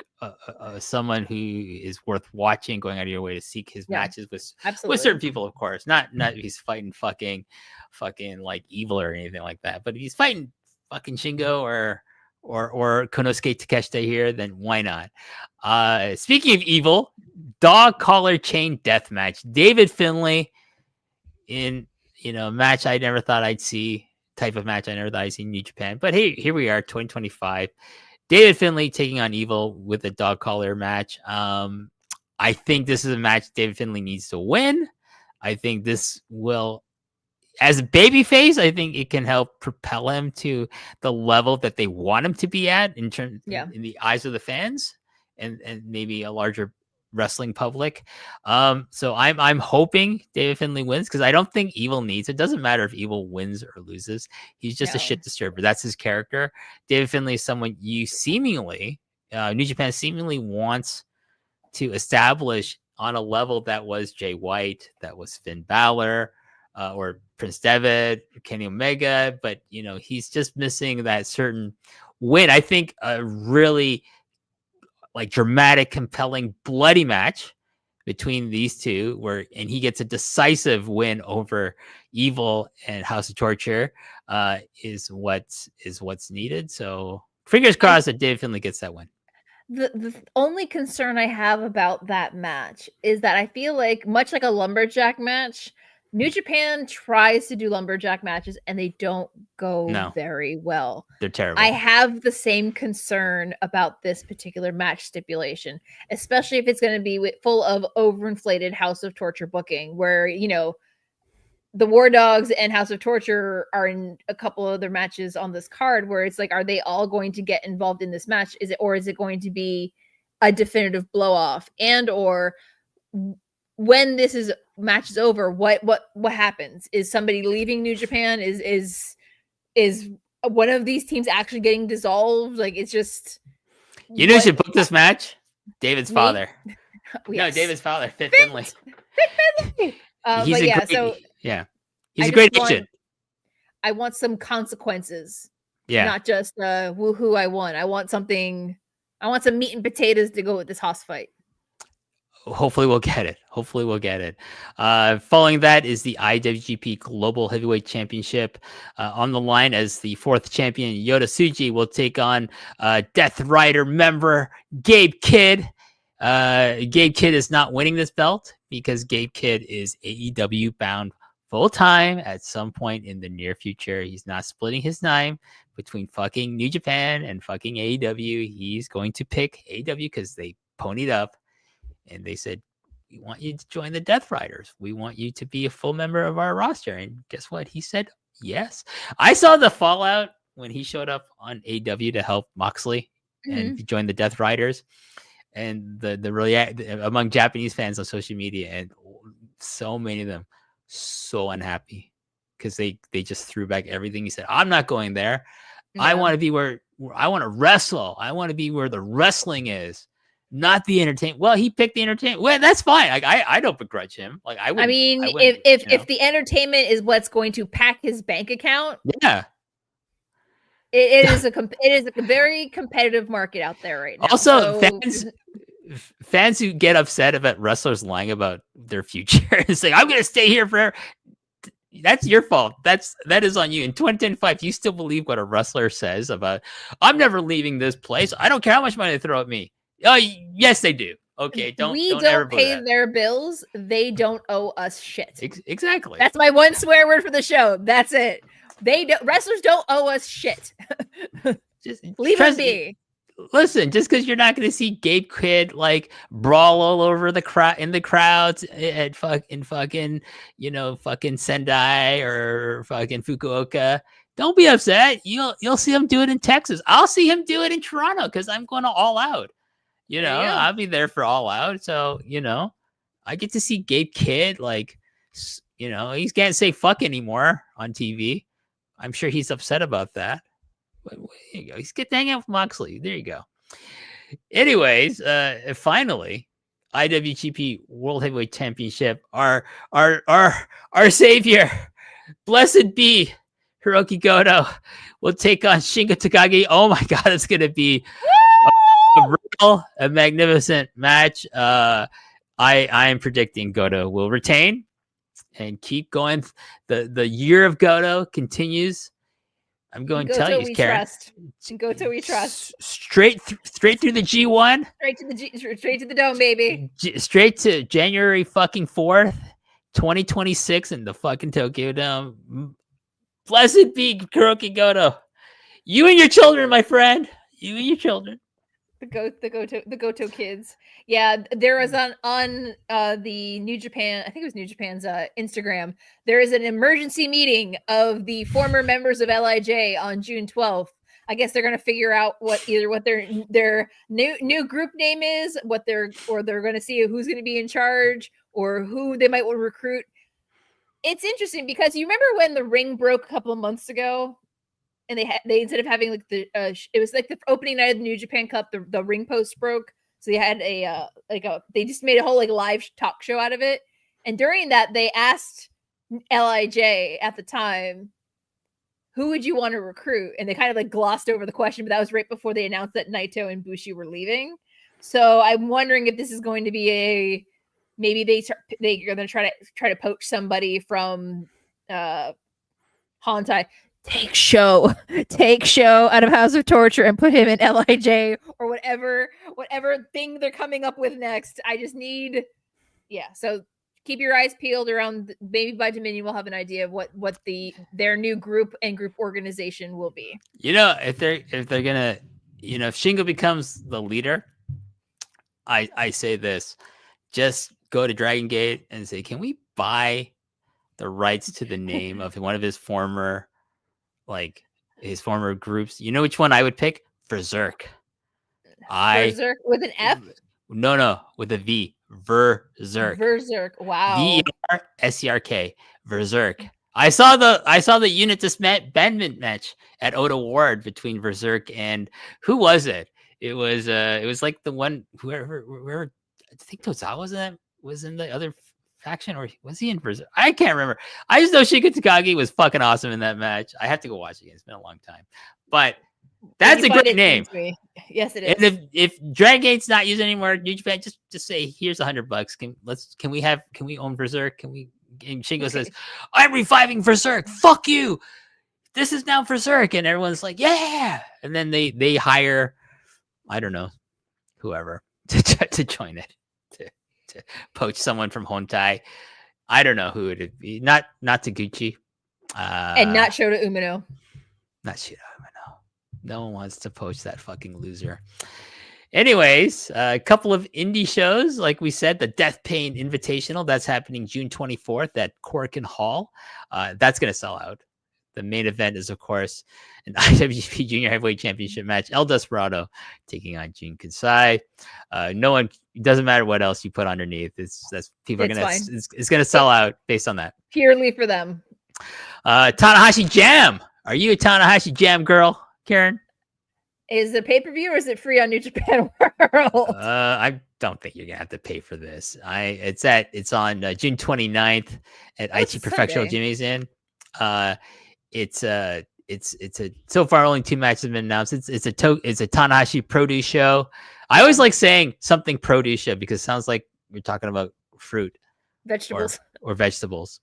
someone who is worth watching, going out of your way to seek his matches with certain people, of course. Not he's fighting fucking like Evil or anything like that, but if he's fighting fucking Shingo or Konosuke Takeshita here, then why not? Speaking of Evil, dog collar chain death match. David Finlay in a match I never thought I'd see, type of match I never thought I'd see in New Japan. But hey, here we are, 2025. David Finlay taking on Evil with a dog collar match. I think this is a match David Finlay needs to win. I think this will, as a babyface, I think it can help propel him to the level that they want him to be at in the eyes of the fans and maybe a larger wrestling public. So I'm hoping David Finlay wins because I don't think Evil needs it. Doesn't matter if Evil wins or loses. He's just a shit disturber. That's his character. David Finlay is someone you seemingly New Japan seemingly wants to establish on a level that was Jay White, that was Finn Balor, or Prince Devitt, Kenny Omega, but he's just missing that certain win. I think a really like dramatic, compelling, bloody match between these two, and he gets a decisive win over Evil and House of Torture, is what's needed. So fingers crossed that David Finlay gets that win. The only concern I have about that match is that I feel like, much like a lumberjack match, New Japan tries to do lumberjack matches and they don't go very well. They're terrible. I have the same concern about this particular match stipulation, especially if it's going to be full of overinflated House of Torture booking, where, the War Dogs and House of Torture are in a couple other matches on this card where it's like, are they all going to get involved in this match? Is it going to be a definitive blow off? And or when this match is over, what happens? Is somebody leaving New Japan? Is one of these teams actually getting dissolved? Like, it's just, who should book this match? David's father. No, David's father, Fit Finlay. He's a great agent. I want some consequences. Yeah, not just woohoo. I won. I want something. I want some meat and potatoes to go with this Haas fight. Hopefully we'll get it. Following that is the IWGP Global Heavyweight Championship on the line, as the fourth champion Yota Tsuji will take on Death Rider member Gabe Kidd. Gabe Kidd is not winning this belt because Gabe Kidd is AEW bound full-time at some point in the near future. He's not splitting his time between fucking New Japan and fucking AEW. He's going to pick AEW because they ponied up and they said, we want you to join the Death Riders. We want you to be a full member of our roster. And guess what? He said yes. I saw the fallout when he showed up on AEW to help Moxley and join the Death Riders. And the among Japanese fans on social media, and so many of them so unhappy because they just threw back everything. He said, I'm not going there. I want to be where I want to wrestle. I want to be where the wrestling is, not the entertainment. Well, he picked the entertainment. Well, that's fine. Like I don't begrudge him. Like I mean, wouldn't, if the entertainment is what's going to pack his bank account, yeah, it is a very competitive market out there right now. Also, fans who get upset about wrestlers lying about their future and saying, "I'm going to stay here forever." That's your fault. That is on you. In 2025, you still believe what a wrestler says about, I'm never leaving this place. I don't care how much money they throw at me. Oh, yes, they do. Okay, don't ever pay their bills. They don't owe us shit. Exactly. That's my one swear word for the show. That's it. Wrestlers don't owe us shit. Just leave them be. Listen, just because you're not going to see Gabe Kidd like brawl all over the crowd in the crowds at fucking Sendai or fucking Fukuoka, don't be upset. You'll see him do it in Texas. I'll see him do it in Toronto because I'm going to All Out. I'll be there for All Out. So I get to see Gabe Kidd like he can't say fuck anymore on TV. I'm sure he's upset about that. There you go. He's getting to hang out with Moxley. There you go. Anyways, finally, IWGP World Heavyweight Championship. Our savior, blessed be Hiroki Goto, will take on Shingo Takagi. Oh my God, it's gonna be a magnificent match. I am predicting Goto will retain and keep going. The year of Goto continues. I'm going to tell you, Karen. Goto we trust. Straight through the G1. Straight to the dome, baby. Straight to January fucking 4th, 2026 in the fucking Tokyo Dome. Blessed be Hiroki Goto. You and your children, my friend. You and your children. The Goto kids. Yeah, there was on the New Japan, I think it was New Japan's Instagram, there is an emergency meeting of the former members of LIJ on June 12th. I guess they're going to figure out what their new group name is, they're going to see who's going to be in charge or who they might want to recruit. It's interesting because you remember when the ring broke a couple of months ago? And they instead of having like it was like the opening night of the New Japan Cup, the ring post broke, so they had they just made a whole like live talk show out of it. And during that, they asked LIJ at the time, who would you want to recruit? And they kind of like glossed over the question, but that was right before they announced that Naito and Bushi were leaving. So I'm wondering if this is going to be maybe they're going to try to poach somebody from Hontai. Take show out of House of Torture and put him in LIJ or whatever thing they're coming up with next. I just need, so keep your eyes peeled around. Maybe by Dominion we'll have an idea of what their new group and group organization will be. If they're gonna, if Shingo becomes the leader, I say this: just go to Dragon Gate and say, can we buy the rights to the name of one of his former groups? You know which one I would pick? Berserk. Berserk with an F? No, with a V. Berserk. Wow. VERSERK. Berserk. I saw the unit disbandment match at Oda Ward between Berserk and who was it? It was like the one whoever I think Tozawa was in the other faction, or was he in Berserk? I can't remember. I just know Shingo Takagi was fucking awesome in that match. I have to go watch it again. It's been a long time, but that's a great name. Yes, it is. And if Dragon Gate's not used anymore, New Japan just say, here's $100. Can we own Berserk? And Shingo says, I'm reviving Berserk. Fuck you. This is now Berserk, and everyone's like, yeah. And then they hire, I don't know, whoever to join it. To poach someone from Hontai. I don't know who it would be. Not Taguchi. And not Shota Umino. Not Shota Umino. No one wants to poach that fucking loser. Anyways, a couple of indie shows. Like we said, the Death Pain Invitational. That's happening June 24th at Corkin Hall. That's going to sell out. The main event is, of course, an IWGP Junior Heavyweight Championship match. El Desperado taking on Jin Kansai. No one, it doesn't matter what else you put underneath. It's gonna sell out based on that. Purely for them. Tanahashi Jam. Are you a Tanahashi Jam girl? Karen? Is it pay-per-view or is it free on New Japan World? I don't think you're gonna have to pay for this. It's on June 29th at Aichi Professional Gymnasium. It's a so far only 2 matches have been announced. It's a Tanahashi produce show. I always like saying something produce show because it sounds like we're talking about fruit, vegetables or vegetables.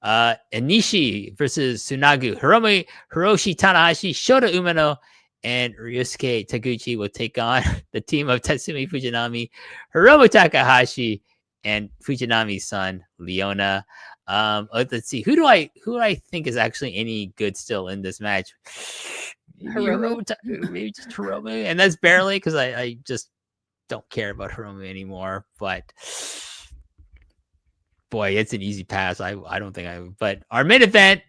Anishi versus Tsunagu, Hiroshi Tanahashi, Shota Umino, and Ryusuke Taguchi will take on the team of Tatsumi Fujinami, Hiromu Takahashi, and Fujinami's son Leona. Let's see, who do I think is actually any good still in this match? Maybe just Hiromu, and that's barely because I just don't care about Hiromu anymore. But boy, it's an easy pass. I don't think I would. But our main event,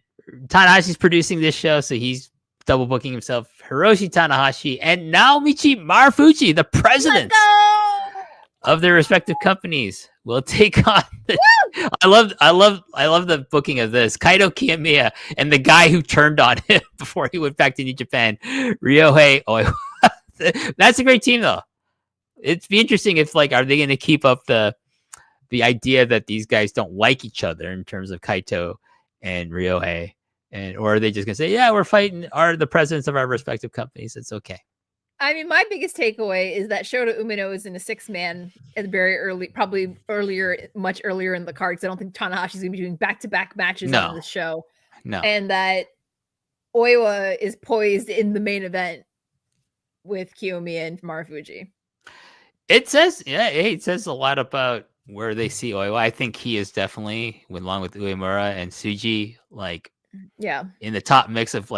Tanahashi's producing this show, so he's double booking himself. Hiroshi Tanahashi and Naomichi Marufuji, the presidents of their respective companies, will take on I love the booking of this. Kaito Kiyomiya and the guy who turned on him before he went back to New Japan, Ryohei Oiwa. That's a great team though. It'd be interesting if are they going to keep up the idea that these guys don't like each other in terms of Kaito and Ryohei, or are they just going to say, yeah, we're fighting the presidents of our respective companies. It's okay. I mean, my biggest takeaway is that Shota Umino is in a 6-man at the very early, probably much earlier in the card. Because I don't think Tanahashi's going to be doing back-to-back matches on the show. No. And that Oiwa is poised in the main event with Kiyomiya and Marufuji. It says a lot about where they see Oiwa. I think he is definitely, along with Uemura and Tsuji, in the top mix of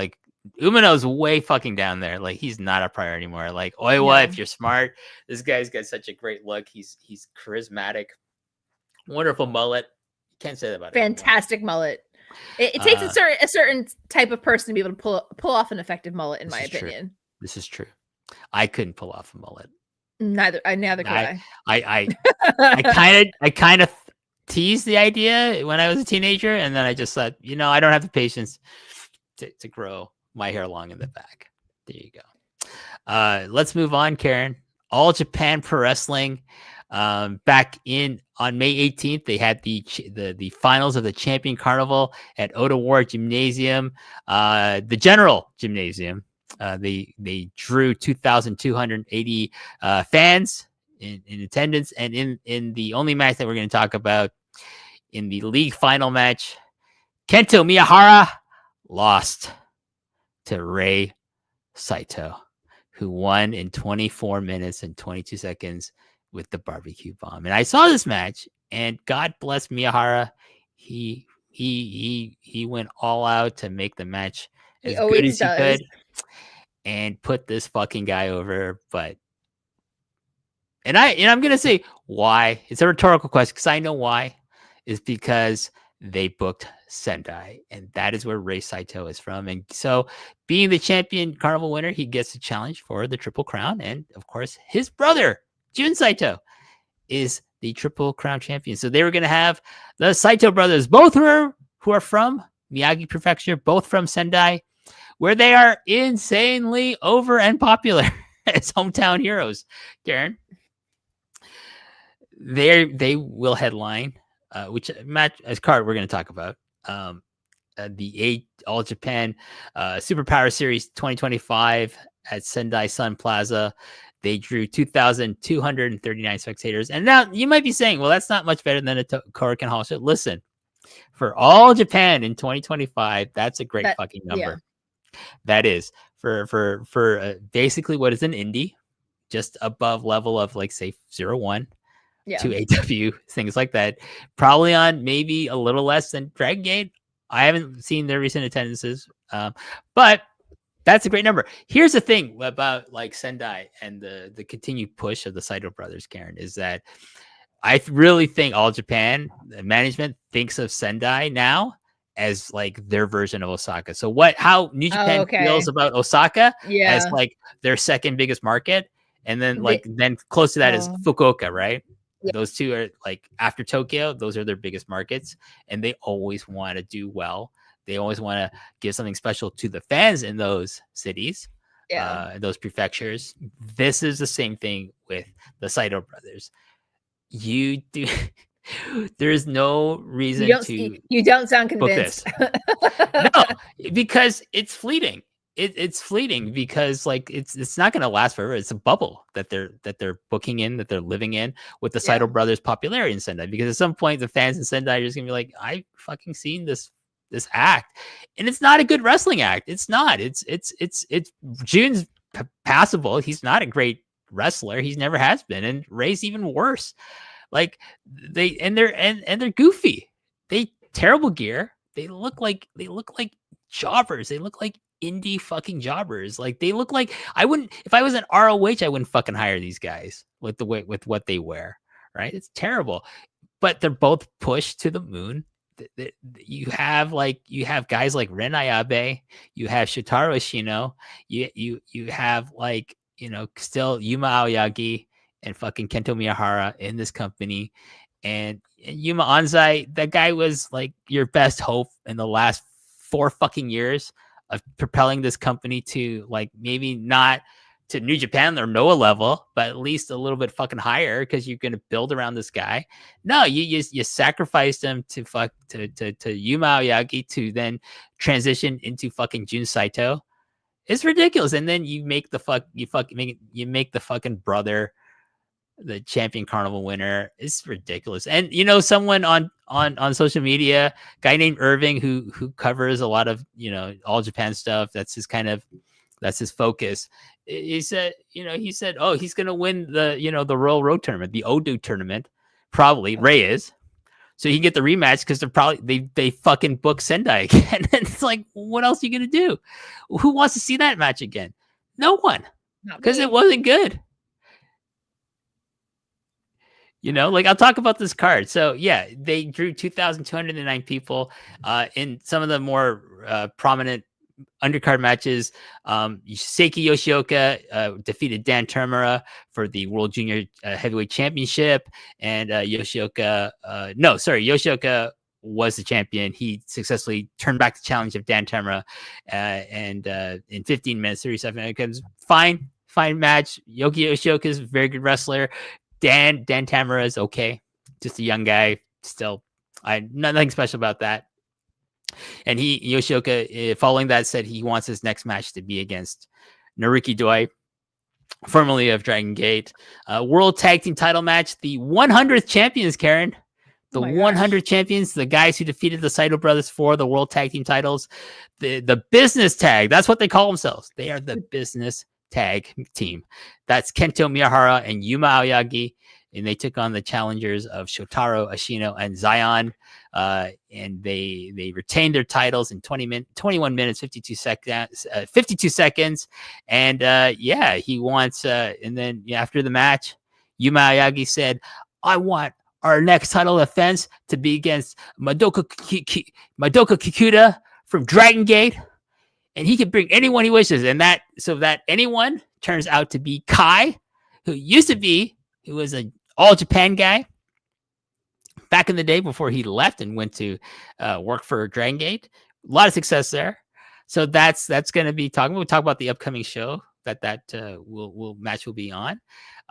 Umino's way fucking down there. He's not a priority anymore. Oiwa, if you're smart, this guy's got such a great look. He's charismatic, wonderful mullet. Can't say that about it. Fantastic mullet. It takes a certain type of person to be able to pull off an effective mullet, in my opinion. This is true. I couldn't pull off a mullet. Neither could I. I kind of teased the idea when I was a teenager, and then I just thought, I don't have the patience to grow my hair long in the back. There you go. Let's move on, Karen. All Japan Pro Wrestling. Back on May 18th, they had the finals of the Champion Carnival at Oda Ward Gymnasium, the General Gymnasium. They drew 2,280 fans in attendance, and in the only match that we're going to talk about, in the league final match, Kento Miyahara lost to Rei Saito, who won in 24 minutes and 22 seconds with the barbecue bomb. And I saw this match, and God bless Miyahara. He went all out to make the match as good as he could and put this fucking guy over. And I'm gonna say why. It's a rhetorical question because I know why. Is because they booked Sendai, and that is where Rei Saito is from. And so, being the champion Carnival winner, he gets a challenge for the Triple Crown. And of course, his brother, Jun Saito, is the Triple Crown champion. So they were going to have the Saito brothers, both who are from Miyagi Prefecture, both from Sendai, where they are insanely over and popular as hometown heroes. Karen, they will headline. Which match as card we're going to talk about, the All Japan Superpower Series 2025 at Sendai Sun Plaza. They drew 2,239 spectators. And now you might be saying, well, that's not much better than a Korakuen Hall show. Listen, for All Japan in 2025, that's a great fucking number. Yeah. That is for basically what is an indie, just above level of say 01. To AW, things like that. Probably on maybe a little less than Dragon Gate. I haven't seen their recent attendances, but that's a great number. Here's the thing about Sendai and the continued push of the Saito brothers, Karen, is that I really think All Japan management thinks of Sendai now as their version of Osaka. So how New Japan feels about Osaka as their second biggest market, and then then close to that is Fukuoka, right? Yeah. Those two are after Tokyo, those are their biggest markets, and they always want to do well they always want to give something special to the fans in those cities, those prefectures. This is the same thing with the Saito brothers. You do. There's no reason you don't sound book convinced. this. No, because it's fleeting. It's fleeting because like it's not going to last forever. It's a bubble that they're booking in, that they're living in with the Saito brothers' popularity in Sendai. Because at some point, the fans in Sendai are just gonna be like, "I fucking seen this act, and it's not a good wrestling act. It's not. It's June's passable. He's not a great wrestler. He's never has been, and Ray's even worse. Like they're goofy. They terrible gear. They look like jobbers. They look like indie fucking jobbers. Like they look like if I was an ROH, I wouldn't fucking hire these guys with what they wear. Right? It's terrible. But they're both pushed to the moon. You have guys like Ren Ayabe, you have Shotaro Ashino, you have still Yuma Aoyagi and fucking Kento Miyahara in this company. And Yuma Anzai, that guy was like your best hope in the last 4 fucking years of propelling this company to like maybe not to New Japan or Noah level, but at least a little bit fucking higher because you're going to build around this guy. No, you sacrificed him to Yuma Aoyagi to then transition into fucking Jun Saito. It's ridiculous. And then you make the fucking brother the champion Carnival winner. It's ridiculous. And someone on social media, guy named Irving who covers a lot of All Japan stuff. That's his focus. He said, oh, he's gonna win the Royal Road tournament, the Odu tournament, probably. Ray is, so he can get the rematch because they're probably they fucking book Sendai again. And it's like, what else are you gonna do? Who wants to see that match again? No one, because it wasn't good. I'll talk about this card. So yeah, they drew 2,209 people in some of the more prominent undercard matches. Seiki Yoshioka defeated Dan Tamura for the World Junior Heavyweight Championship, and Yoshioka was the champion. He successfully turned back the challenge of Dan Tamura, and in 15 minutes, 37 seconds, fine match. Yoshioka is a very good wrestler. Dan Tamura is okay, just a young guy. Still, nothing special about that. And Yoshioka, following that, said he wants his next match to be against Naruki Doi, formerly of Dragon Gate. World Tag Team title match. The 100th champions, Karen. The 100 champions, the guys who defeated the Saito brothers for the World Tag Team titles. The business tag. That's what they call themselves. They are the business tag team. That's Kento Miyahara and Yuma Aoyagi. And they took on the challengers of Shotaro Ashino and Zion. And they retained their titles in 21 minutes, 52 seconds. And he wants, and then after the match, Yuma Aoyagi said, I want our next title defense to be against Madoka Kikuta from Dragon Gate. And he can bring anyone he wishes. And that anyone turns out to be Kai, who was an All Japan guy back in the day before he left and went to work for Dragon Gate. A lot of success there. So that's going to be talking. We'll talk about the upcoming show that match will be on.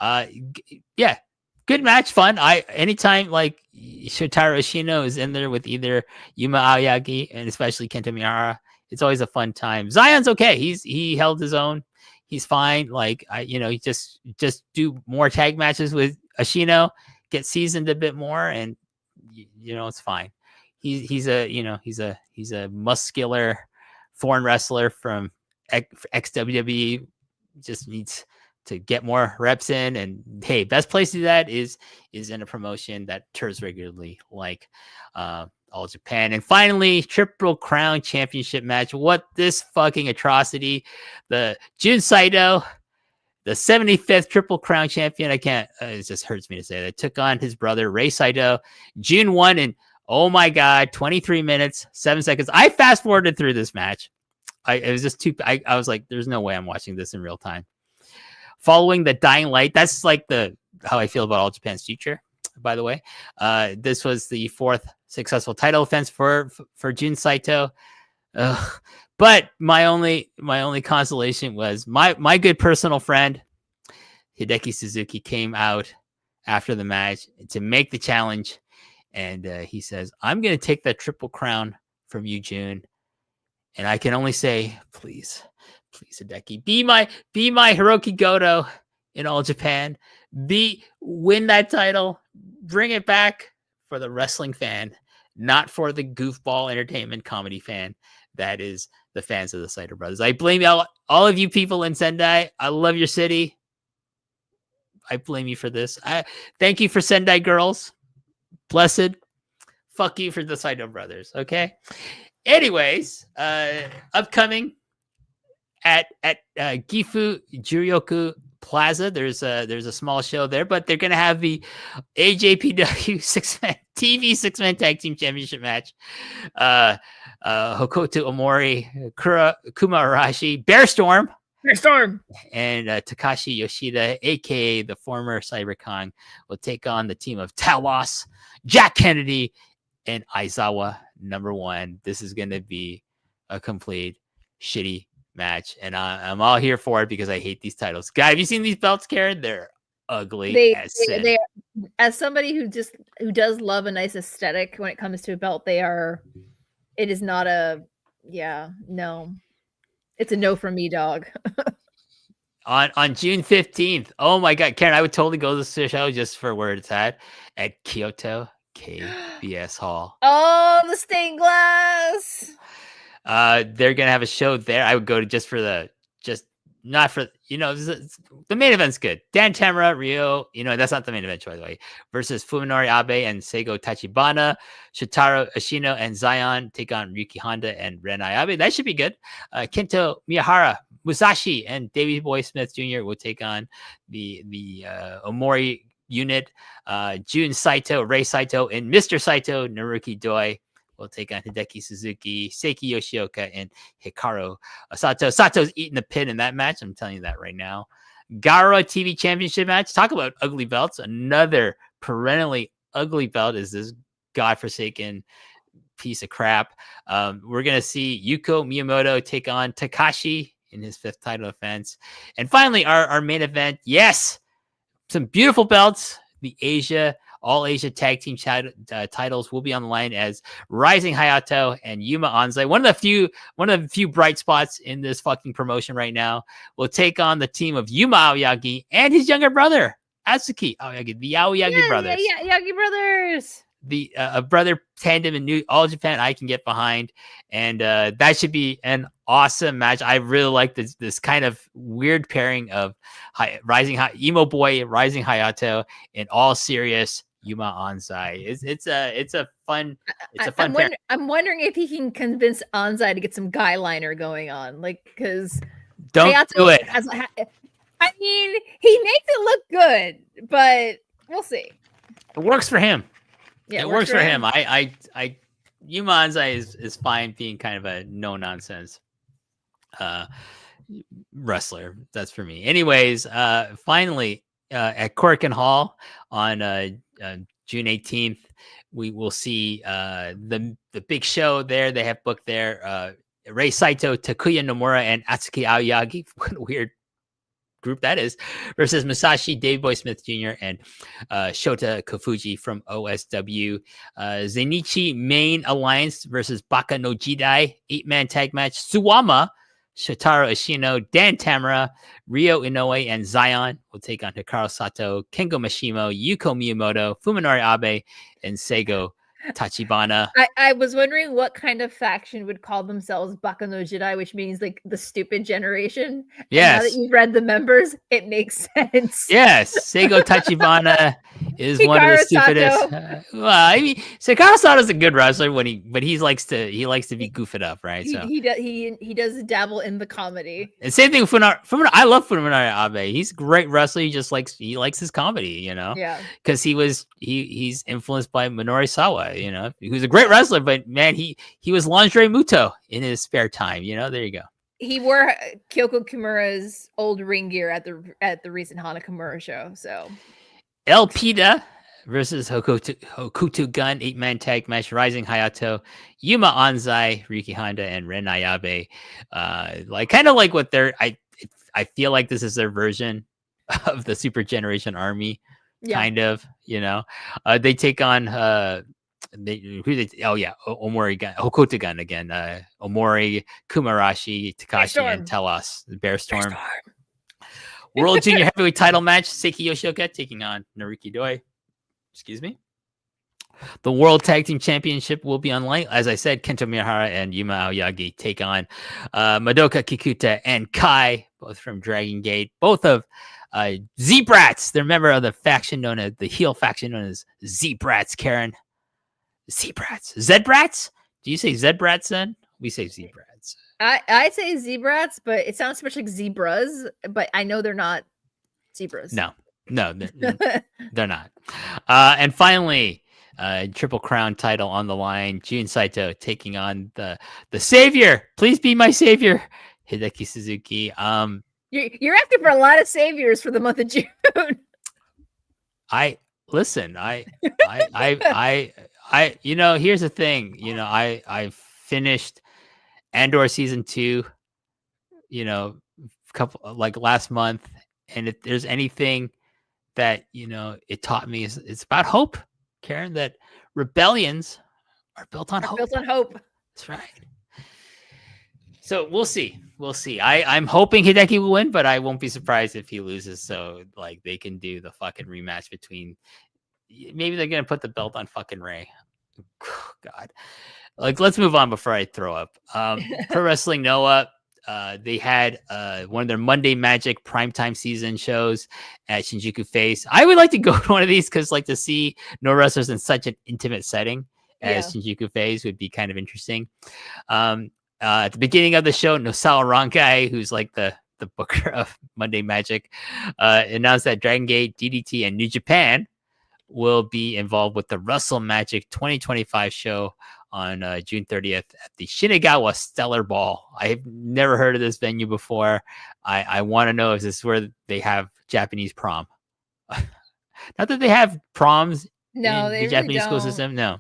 Good match, fun. Anytime like Shotaro Ashino is in there with either Yuma Aoyagi and especially Kento Miyahara, it's always a fun time. Zion's okay. He held his own. He's fine. Like he just do more tag matches with Ashino, get seasoned a bit more, and it's fine. He's a muscular foreign wrestler from ex-WWE. Just needs to get more reps in, and hey, best place to do that is in a promotion that tours regularly, like All Japan. And finally, Triple Crown Championship match. What this fucking atrocity! The Jun Saito, the 75th Triple Crown champion. I can't. It just hurts me to say that. Took on his brother Rei Saito. Jun won in, oh my god, 23 minutes 7 seconds. I fast forwarded through this match. It was just too. I was like, there's no way I'm watching this in real time. Following the Dying Light. That's like how I feel about All Japan's future. By the way, this was the 4th successful title defense for Jun Saito. But my only consolation was my good personal friend Hideki Suzuki came out after the match to make the challenge, and he says, "I'm going to take that triple crown from you, June." And I can only say, please, Hideki, be my Hiroki Goto in All Japan. Win that title, bring it back for the wrestling fan, not for the goofball entertainment comedy fan that is the fans of the Saito Brothers. I blame all of you people in Sendai. I love your city. I blame you for this. Thank you for Sendai girls. Blessed. Fuck you for the Saito Brothers. Okay. Anyways, upcoming at Gifu Juryoku Plaza, there's a small show there, but they're gonna have the AJPW TV 6-man tag team championship match. Hokuto Omori, Kuma Arashi, Bearstorm, and Takashi Yoshida, aka the former Cyber Kong, will take on the team of Talos, Jack Kennedy, and Aizawa #1. This is going to be a complete shitty match, and I'm all here for it because I hate these titles. Guy, have you seen these belts, Karen? They're ugly they as somebody who does love a nice aesthetic when it comes to a belt, it is not a no. It's a no from me, dog. On June 15th. Oh my god, Karen, I would totally go to the show just for where it's at Kyoto KBS Hall. Oh, the stained glass. They're gonna have a show there. I would go to not for the main event's good. Dan Tamura, Ryo, that's not the main event, by the way, versus Fuminori Abe and Seigo Tachibana. Shotaro Ashino and Zion take on Ryuki Honda and Renai Abe. That should be good. Kento Miyahara, Musashi, and Davey Boy Smith Jr. will take on the Omori unit. Jun Saito, Rei Saito, and Mr. Saito, Naruki Doi will take on Hideki Suzuki, Seiki Yoshioka, and Hikaru Sato. Sato's eating the pin in that match. I'm telling you that right now. Gara TV Championship match. Talk about ugly belts. Another perennially ugly belt is this godforsaken piece of crap. We're going to see Yuko Miyamoto take on Takashi in his 5th title defense. And finally, our main event. Yes, some beautiful belts. The All Asia Tag Team titles will be on the line as Rising Hayato and Yuma Anzai, one of the few bright spots in this fucking promotion right now, will take on the team of Yuma Aoyagi and his younger brother Atsuki Aoyagi, the Aoyagi brothers. Yeah, Aoyagi brothers. The a brother tandem in New All Japan I can get behind, and that should be an awesome match. I really like this kind of weird pairing of emo boy Rising Hayato and all serious Yuma Anzai. It's a fun pairing. I'm wondering if he can convince Anzai to get some guy liner going on, because don't Hayato do it. I mean, he makes it look good, but we'll see. It works for him. Yeah, it works for him. Yuma Anzai is fine being kind of a no nonsense wrestler. That's for me. Anyways, finally at Korakuen Hall on June 18th, we will see the big show there. They have booked there Rei Saito, Takuya Nomura, and Atsuki Aoyagi. What a weird group that is, versus Musashi, Davey Boy Smith Jr., and Shota Kofuji from OSW. Zenichi Main Alliance versus Baka no Jidai 8-man tag match. Suwama, Shotaro Ashino, Dan Tamura, Ryo Inoue, and Zion will take on Hikaru Sato, Kengo Mashimo, Yuko Miyamoto, Fuminori Abe, and Seigo Tachibana. I was wondering what kind of faction would call themselves Baka no Jidai, which means like the stupid generation. Yes. And now that you've read the members, it makes sense. Yes, Seigo Tachibana is one of the stupidest. Well, I mean, Hikaru Sato's a good wrestler but he likes to be goofing up, right? He does dabble in the comedy. And same thing with Fuminori. I love Fuminori Abe. He's a great wrestler. He likes his comedy, Yeah. Because he's influenced by Minoru Sawa, who's a great wrestler, but man, he was lingerie Muto in his spare time, there you go. He wore Kyoko Kimura's old ring gear at the recent Hana Kimura show. So El Pida versus Hokuto Gun 8-man tag match. Rising Hayato, Yuma Anzai, Riki Honda, and Ren Ayabe. Like kind of like what they're. I feel like this is their version of the Super Generation Army. Yeah. Kind of, you know. They take on Omori Gun, Hokuto Gun again. Omori, Kumarashi, Takashi, and Telos. Bear Storm. World Junior Heavyweight Title match. Seiki Yoshioka taking on Naruki Doi. Excuse me. The World Tag Team Championship will be online. As I said, Kento Miyahara and Yuma Aoyagi take on Madoka Kikuta and Kai, both from Dragon Gate. Both of Z-Brats. They're a member of the faction known as the heel faction known as Z-Brats, Karen. Z-Brats. Z-Brats? Do you say Z-Brats then? We say Z-Brats. I say Z-Brats, but it sounds so much like zebras, but I know they're not zebras. No, they're not. And finally, Triple Crown title on the line. Jun Saito taking on the savior. Please be my savior, Hideki Suzuki. You're asking for a lot of saviors for the month of June. I you know, here's the thing. You know, I finished Andor season 2. You know, last month, and if there's anything that, you know, it taught me, it's about hope, Karen, that rebellions are built on hope. That's right. So we'll see. I'm hoping Hideki will win, but I won't be surprised if he loses. So like they can do the fucking rematch between, maybe they're going to put the belt on fucking Ray. God, like, let's move on before I throw up. Pro Wrestling Noah, they had one of their Monday Magic primetime season shows at Shinjuku Face. I would like to go to one of these because, like, to see no wrestlers in such an intimate setting as Shinjuku Face would be kind of interesting. At the beginning of the show, Nosawa Rankai, who's like the booker of Monday Magic, announced that Dragon Gate, DDT, and New Japan will be involved with the Wrestle Magic 2025 show on June 30th at the Shinagawa Stellar Ball. I've never heard of this venue before. I want to know if this is where they have Japanese prom. Not that they have proms in the Japanese school system. No.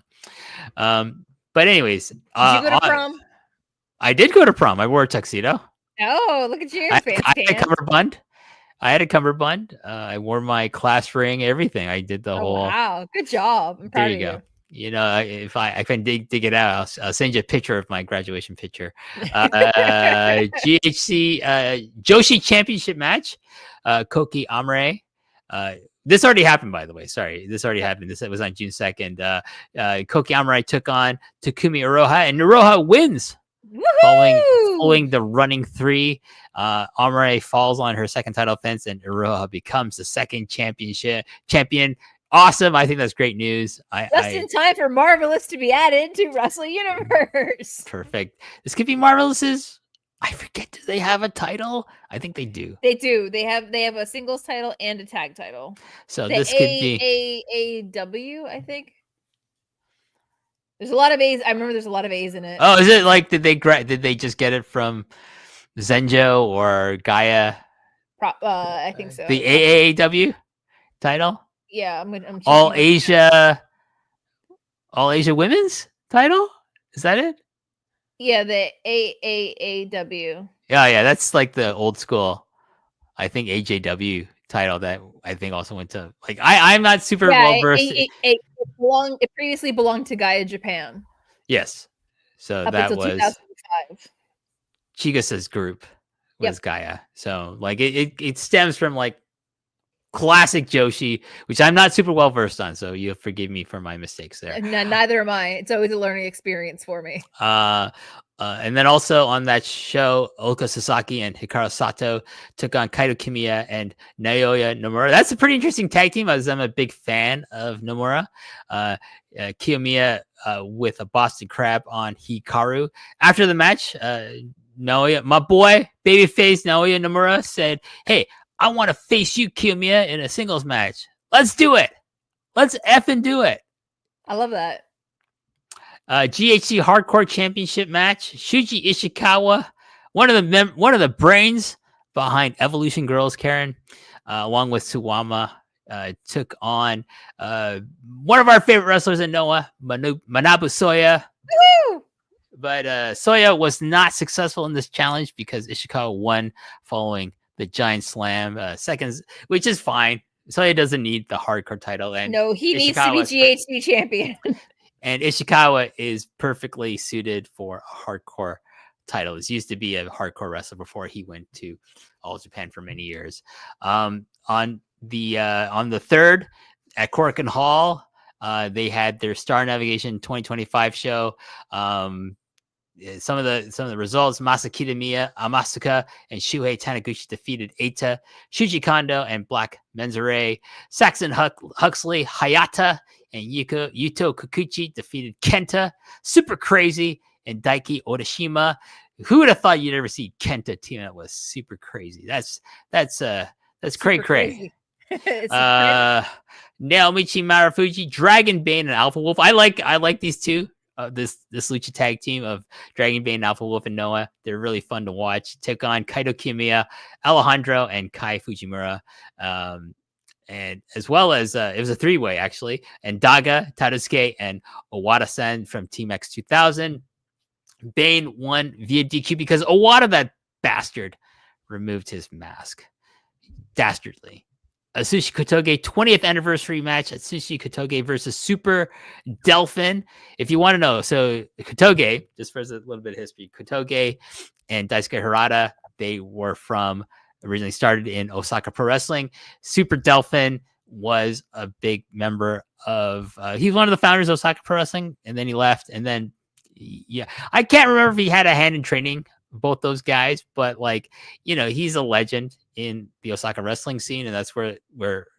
But anyways. Did you go to prom? I did go to prom. I wore a tuxedo. Oh, look at you. I had a cummerbund. I wore my class ring, everything. I did the whole. Wow, good job! I'm proud there you go. You know, if I can dig it out, I'll send you a picture of my graduation picture. GHC Joshi Championship match. Koki Amare. This already happened, by the way. Sorry, this already happened. This was on June 2nd. Koki Amare took on Takumi Iroha, and Iroha wins. Following the running 3, Amare falls on her second title defense, and Iroha becomes the second champion. Awesome! I think that's great news. Just in time for Marvelous to be added to Wrestle Universe. Perfect. This could be Marvelous's. I forget. Do they have a title? I think they do. They do. They have a singles title and a tag title. So this could be AJPW, I think. There's a lot of A's. I remember there's a lot of A's in it. Oh, is it like did they just get it from Zenjo or Gaia? I think so. The AAW title? Yeah, I'm All Asia Women's title? Is that it? Yeah, the AAW. Yeah, that's like the old school. I think AJW title that I think also went to, like, I'm not super well versed. It previously belonged to Gaia Japan. Yes. So up that was 2005. Chigasa's group was Gaia. So like it stems from like classic Joshi, which I'm not super well versed on. So you'll forgive me for my mistakes there. No, neither am I. It's always a learning experience for me. And then also on that show, Oka Sasaki and Hikaru Sato took on Kaito Kiyomiya and Naoya Nomura. That's a pretty interesting tag team, as I'm a big fan of Nomura. Kiyomiya with a Boston Crab on Hikaru. After the match, Naoya, my boy, babyface Naoya Nomura said, "Hey, I want to face you, Kiyomiya, in a singles match. Let's do it. Let's effing do it." I love that. GHC Hardcore Championship match. Shuji Ishikawa, one of the brains behind Evolution Girls, Karen, along with Suwama, took on one of our favorite wrestlers in Noah, Manabu Soya. Woo! But Soya was not successful in this challenge because Ishikawa won following the Giant Slam seconds, which is fine. Soya doesn't need the hardcore title. And no, he needs to be GHC champion. And Ishikawa is perfectly suited for a hardcore title. He used to be a hardcore wrestler before he went to All Japan for many years. On the third at Korakuen Hall, they had their Star Navigation 2025 show. Some of the results: Masakita Miya, Amasuka, and Shuhei Taniguchi defeated Eita, Shuji Kondo, and Black Menzure. Saxon Huxley, Hayata, and Yuto Kikuchi defeated Kenta, Super Crazy, and Daiki Odashima. Who would have thought you'd ever see Kenta team up with Super Crazy? That's cray cray. Naomichi Marufuji, Dragon Bane, and Alpha Wolf. I like these two. This lucha tag team of Dragon Bane, Alpha Wolf, and Noah. They're really fun to watch. Took on Kaito Kiyomiya, Alejandro, and Kai Fujimura. And as well as it was a three-way actually. And Daga, Tadosuke, and Owada-san from Team X 2000. Bane won via DQ because Owada, that bastard, removed his mask. Dastardly. A Sushi Kotoge 20th anniversary match at Sushi Kotoge versus Super Delphin. If you want to know, so Kotoge, just for a little bit of history, Kotoge and Daisuke Harada, they were originally started in Osaka Pro Wrestling. Super Delphin was a big member of, he was one of the founders of Osaka Pro Wrestling, and then he left. And then, yeah, I can't remember if he had a hand in training both those guys, but he's a legend in the Osaka wrestling scene, and that's where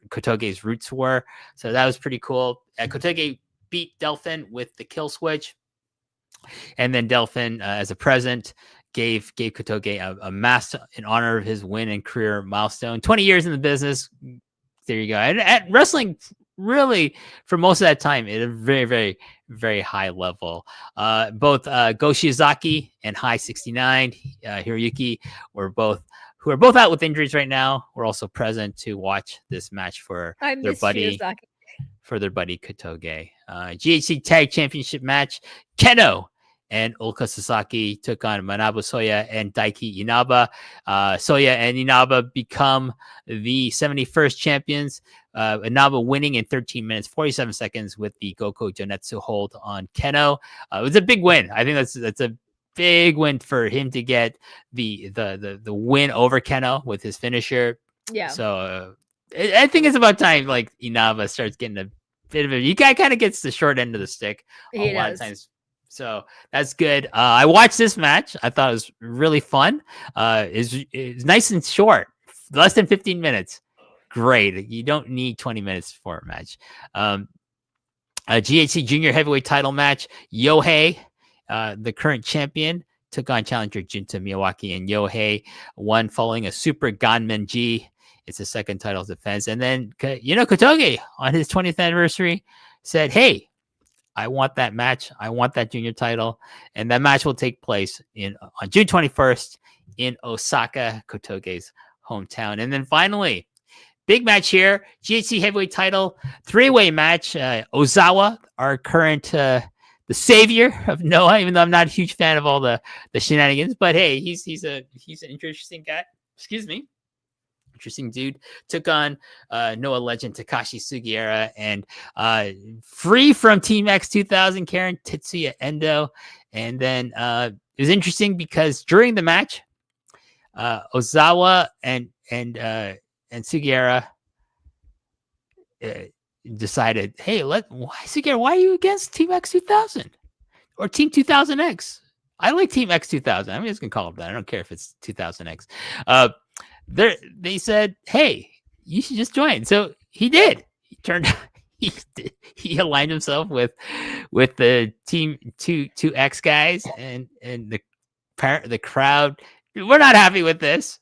Kotoge's roots were. So that was pretty cool. Kotoge beat Delphin with the kill switch, and then Delphin, as a present, gave Kotoge a mask in honor of his win and career milestone. 20 years in the business. There you go. And at wrestling, really, for most of that time, at a very, very, very high level. Both Go Shiozaki and High 69 Hiroyuki who are both out with injuries right now. We're also present to watch this match for their buddy Kotoge. GHC Tag Championship match: Keno and Ulka Sasaki took on Manabu Soya and Daiki Inaba. Soya and Inaba become the 71st champions. Inaba winning in 13 minutes, 47 seconds with the Goko Jonetsu hold on Keno. It was a big win. I think that's a big win for him to get the win over Keno with his finisher. Yeah. So I think it's about time Inaba starts getting a bit of you guy kind of gets the short end of the stick a lot of times. So that's good. I watched this match. I thought it was really fun. It's nice and short, less than 15 minutes. Great. You don't need 20 minutes for a match. A GHC Junior Heavyweight title match. Yohei, the current champion, took on challenger Junta Miyawaki, and Yohei won following a Super Ganmen G. It's a second title defense. And then, Kotoge on his 20th anniversary said, "Hey, I want that match. I want that junior title." And that match will take place on June 21st in Osaka, Kotoge's hometown. And then finally, big match here, GHC heavyweight title, three-way match. Ozawa, our current, the savior of Noah, even though I'm not a huge fan of all the shenanigans, but hey, he's an interesting guy. Excuse me. Interesting dude. Took on Noah legend Takashi Sugiura, and free from Team X 2000 Karen Tetsuya Endo. And then it was interesting because during the match, Ozawa and Sugiura decided, "Hey, Sugiura, why are you against Team X 2000 or Team 2000X? I like Team X 2000. I'm just gonna call it that. I don't care if it's 2000X." They said, "Hey, you should just join." So he did. He turned. He aligned himself with the Team 2X guys, and the crowd. We're not happy with this,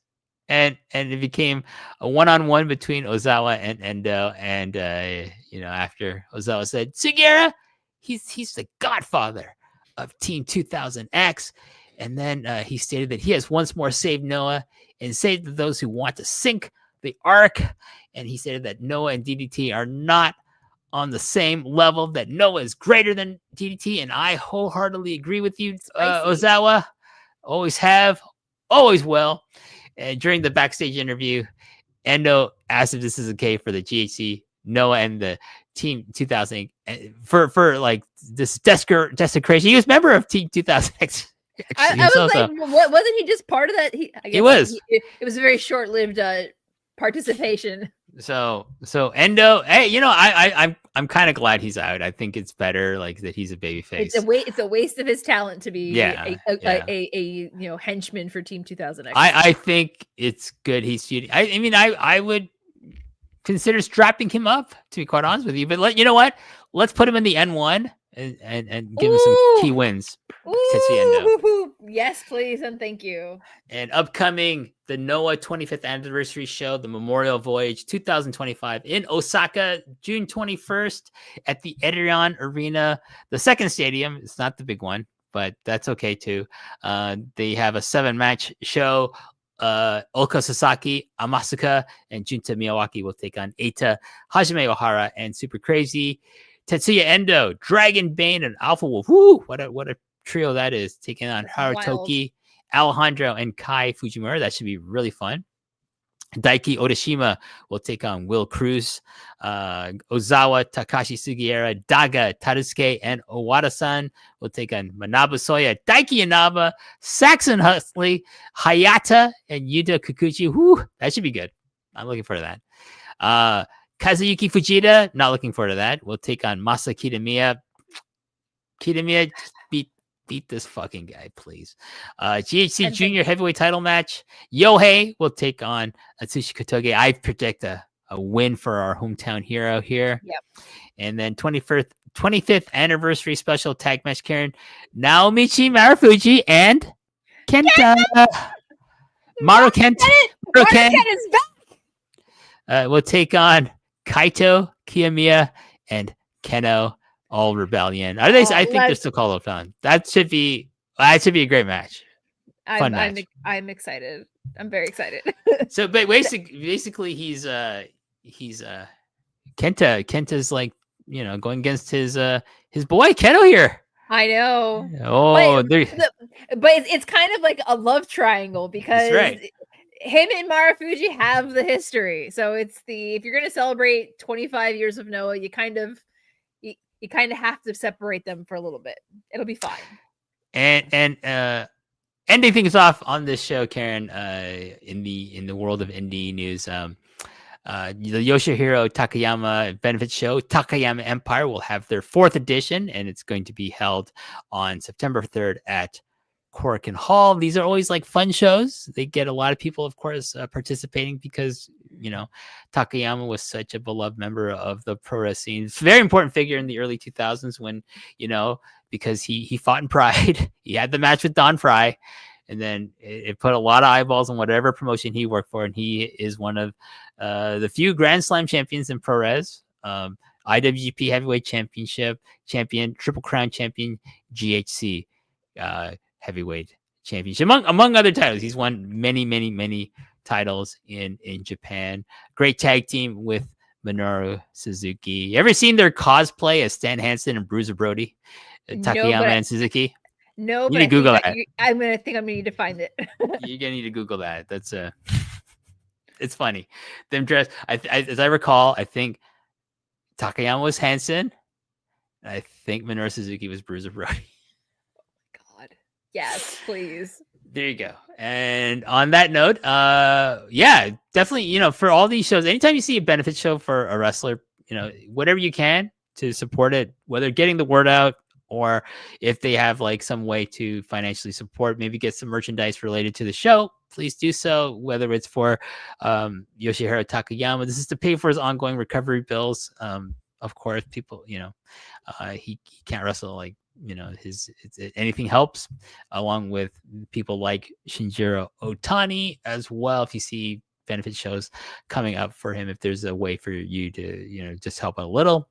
and it became a one-on-one between Ozawa and Endo. And after Ozawa said, "Sugiura, he's the godfather of Team 2000X," and then he stated that he has once more saved Noah and saved those who want to sink the arc, and he said that Noah and DDT are not on the same level, that Noah is greater than DDT, and I wholeheartedly agree with you, Ozawa. Always have, always will. And during the backstage interview, Endo asked if this is okay for the GHC, Noah, and the Team 2000 for like this desecration. He was a member of Team 2000. I was like, wasn't he just part of that? He was. It was a very short-lived participation. So Endo, hey, you know, I'm kind of glad he's out. I think it's better like that he's a babyface. It's a waste of his talent to be a henchman for Team 2000. I think it's good he's feuding. I mean I would consider strapping him up, to be quite honest with you. But you know what? Let's put him in the N1 and give him some key wins. Yes, please, and thank you. And upcoming, the Noah 25th anniversary show, the Memorial Voyage 2025 in Osaka, June 21st at the Edion Arena, the second stadium. It's not the big one, but that's okay too. They have a 7-match show. Oka Sasaki, Amasuka, and Junta Miyawaki will take on Eita, Hajime Ohara, and Super Crazy. Tetsuya Endo, Dragon Bane, and Alpha Wolf. Woo! What a trio that is, taking on Harutoki, Alejandro, and Kai Fujimura. That should be really fun. Daiki Odashima will take on Will Cruz. Ozawa, Takashi Sugiura, Daga, Tarusuke, and Owada-san will take on Manabu Soya, Daiki Inaba, Saxon Huxley, Hayata, and Yuta Kikuchi. Whew, that should be good. I'm looking forward to that. Kazuyuki Fujita, not looking forward to that. We'll take on Masa Kitamiya. Kitamiya, beat this fucking guy, please. GHC Junior Heavyweight title match. Yohei will take on Atsushi Kotoge. I predict a win for our hometown hero here. Yep. And then 25th anniversary special tag match, Karen. Naomichi Marufuji and Kenta. Maru Kent. Maru Kent is back. We'll take on Kaito, Kiyomiya, and Keno. All Rebellion. I think they're still called upon. That should be a great match. Fun match. I'm excited. I'm very excited. So, but basically, he's Kenta's like, you know, going against his boy Keno here. I know. Oh, but it's kind of like a love triangle because him and Marufuji have the history. So it's if you're going to celebrate 25 years of Noah, you kind of have to separate them for a little bit. It'll be fine. And ending things off on this show, Karen, in the world of indie news, the Yoshihiro Takayama benefit show, Takayama Empire, will have their 4th edition, and it's going to be held on September 3rd at Korakuen Hall. These are always like fun shows. They get a lot of people, of course, participating because, you know, Takayama was such a beloved member of the pro wrestling scene. It's a very important figure in the early 2000s when, you know, because he fought in Pride. He had the match with Don Fry, and then it put a lot of eyeballs on whatever promotion he worked for. And he is one of the few Grand Slam champions in Pro Res, IWGP Heavyweight Championship champion, Triple Crown champion, GHC Heavyweight Championship, among other titles. He's won many titles in Japan. Great tag team with Minoru Suzuki. You ever seen their cosplay as Stan Hansen and Bruiser Brody? Takayama and Suzuki? No, you but need to Google that. I'm gonna need to find it. You're gonna need to Google that. That's it's funny. Them dressed. As I recall, I think Takayama was Hansen. I think Minoru Suzuki was Bruiser Brody. Yes, please. There you go. And on that note, yeah, definitely, you know, for all these shows, anytime you see a benefit show for a wrestler, you know, whatever you can to support it, whether getting the word out or if they have like some way to financially support, maybe get some merchandise related to the show, please do so, whether it's for Yoshihiro Takayama. This is to pay for his ongoing recovery bills. Of course, people, you know, he can't wrestle like, you know, anything helps, along with people like Shinjiro Otani as well. If you see benefit shows coming up for him, if there's a way for you to, you know, just help a little,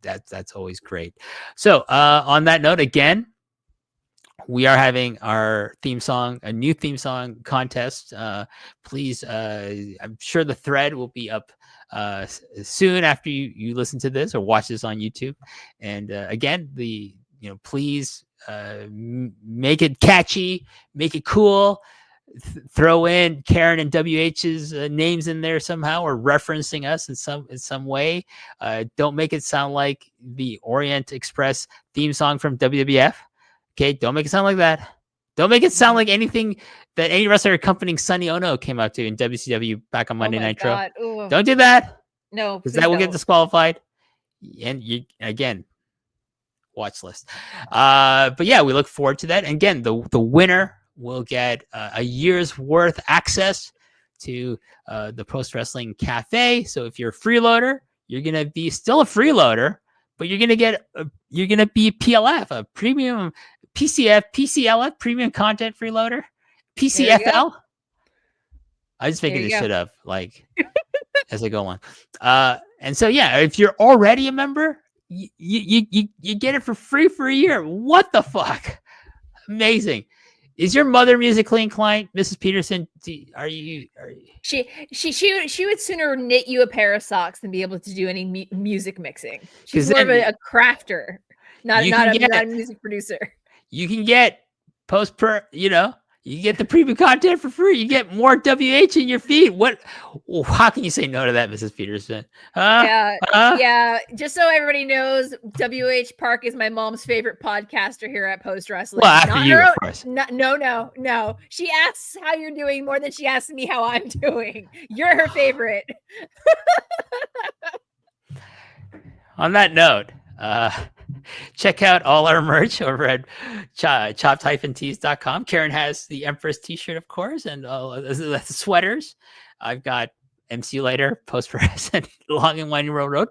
that's always great. So on that note, again, we are having our theme song, a new theme song contest. Please, I'm sure the thread will be up soon after you listen to this or watch this on YouTube. And again, please make it catchy, make it cool. Throw in Karen and WH's names in there somehow, or referencing us in some way. Don't make it sound like the Orient Express theme song from WWF. Okay, don't make it sound like that. Don't make it sound like anything that any wrestler accompanying Sonny Ono came out to in WCW back on Monday Nitro. Don't do that. No, because that will get disqualified. And you again, watch list. But yeah, we look forward to that. And again, the winner will get a year's worth access to the Post Wrestling Cafe. So if you're a freeloader, you're gonna be still a freeloader, but you're gonna be PLF, a premium PCLF premium content freeloader, PCFL. I'm just making this shit up like as I go on. And so yeah, if you're already a member, you get it for free for a year. What the fuck? Amazing. Is your mother musically inclined, Mrs. Peterson? Are you? She would sooner knit you a pair of socks than be able to do any music mixing. She's more of a crafter, not a music producer. You can get you get the premium content for free. You get more WH in your feed. How can you say no to that, Mrs. Peterson? Yeah. Just so everybody knows, WH Park is my mom's favorite podcaster here at Post Wrestling. Well, after you, of course. No. She asks how you're doing more than she asks me how I'm doing. You're her favorite. On that note, check out all our merch over at chopped-tees.com. Karen has the Empress t-shirt, of course, and the sweaters. I've got MCU later, Post Press, and Long and Winding Road.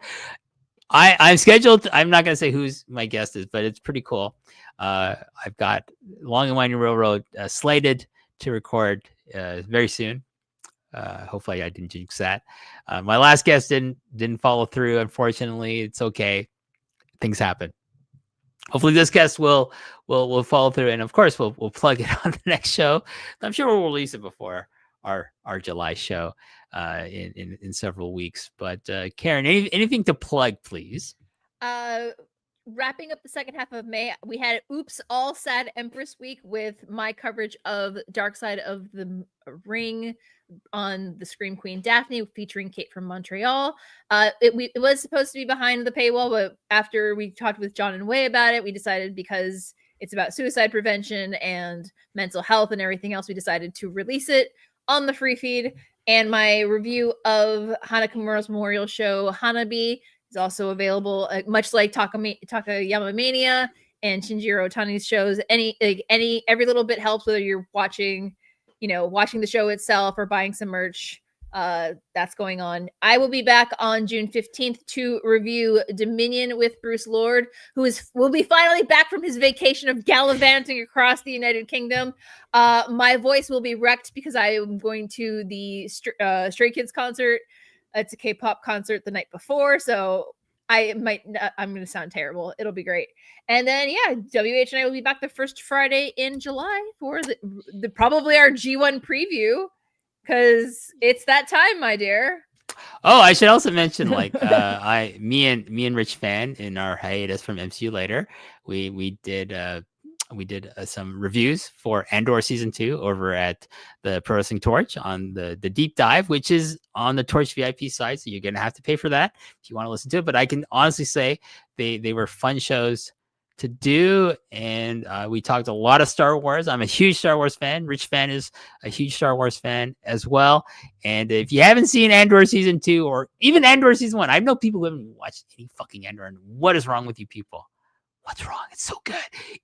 I'm scheduled. I'm not going to say who's my guest is, but it's pretty cool. I've got Long and Winding Railroad slated to record very soon. Hopefully I didn't jinx that. My last guest didn't follow through. Unfortunately, it's okay. Things happen. Hopefully this guest will follow through, and of course we'll plug it on the next show. I'm sure we'll release it before our July show in several weeks. But Karen, anything to plug, please? Wrapping up the second half of May, we had Oops All Sad Empress Week with my coverage of Dark Side of the Ring on the Scream Queen Daphne, featuring Kate from Montreal. It was supposed to be behind the paywall, but after we talked with John and Wei about it, we decided, because it's about suicide prevention and mental health and everything else, we decided to release it on the free feed. And my review of Hana Kimura's Memorial Show, Hanabi, is also available, much like Takayama Mania and Shinjiro Otani's shows. Every little bit helps, whether you're watching the show itself or buying some merch. That's going on. I will be back on June 15th to review Dominion with Bruce Lord, will be finally back from his vacation of gallivanting across the United Kingdom. My voice will be wrecked because I am going to the Stray Kids concert. It's a K-pop concert the night before, so I'm going to sound terrible. It'll be great. And then, yeah, WH and I will be back the first Friday in July for the probably our G1 preview, because it's that time, my dear. Oh, I should also mention, me and Rich Fan, in our hiatus from MCU later, we did some reviews for Andor season 2 over at the Pro Wrestling Torch on the deep dive, which is on the Torch VIP side. So you're going to have to pay for that if you want to listen to it. But I can honestly say they were fun shows to do. And we talked a lot of Star Wars. I'm a huge Star Wars fan. Rich Fan is a huge Star Wars fan as well. And if you haven't seen Andor season 2 or even Andor season 1, I know people who haven't watched any fucking Andor. And what is wrong with you people? What's wrong? It's so good.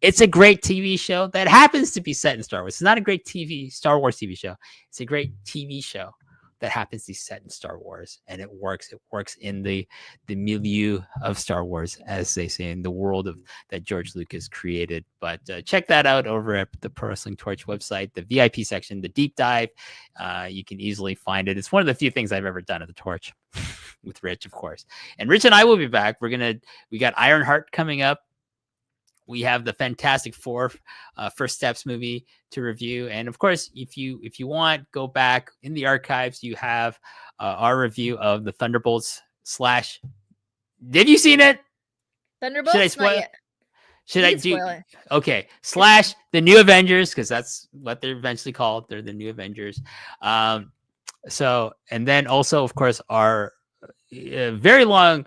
It's a great TV show that happens to be set in Star Wars. It's not a great Star Wars TV show. It's a great TV show that happens to be set in Star Wars, and it works. It works in the milieu of Star Wars, as they say, in the world that George Lucas created. But check that out over at the Pro Wrestling Torch website, the VIP section, the deep dive. You can easily find it. It's one of the few things I've ever done at the Torch with Rich, of course. And Rich and I will be back. We got Ironheart coming up. we have the Fantastic Four First Steps movie to review. And of course, if you want, go back in the archives. You have our review of the Thunderbolts slash. Have you seen it? Thunderbolts? Should I spoil? Not yet. Should You I can do? spoil it. Okay. Slash the New Avengers, because that's what they're eventually called. They're the New Avengers. So, and then also, of course, our very long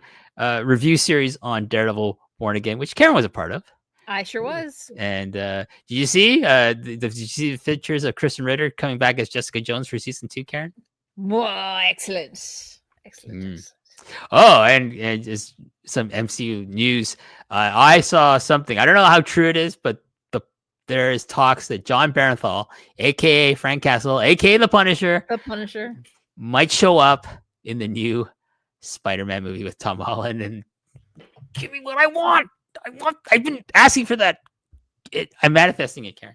review series on Daredevil Born Again, which Karen was a part of. I sure was. And did you see did you see the pictures of Kristen Ritter coming back as Jessica Jones for season 2, Karen? Whoa, excellent. Excellent. Oh, and just some MCU news. I saw something. I don't know how true it is, but there is talks that John Barenthal, aka Frank Castle, aka the Punisher, might show up in the new Spider-Man movie with Tom Holland. And give me what I want. I've been asking for that. I'm manifesting it, Karen.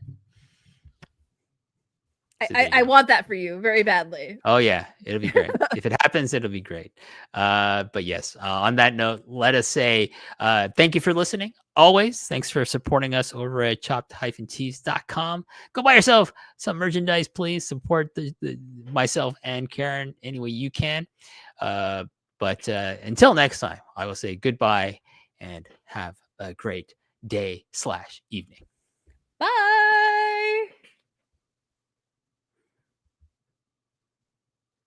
I want that for you very badly. Oh yeah, it'll be great. If it happens, it'll be great. But yes, on that note, let us say thank you for listening. Always, thanks for supporting us over at chopped-tees.com. Go buy yourself some merchandise, please. Support myself and Karen any way you can. But until next time, I will say goodbye and have a great day/evening. Bye.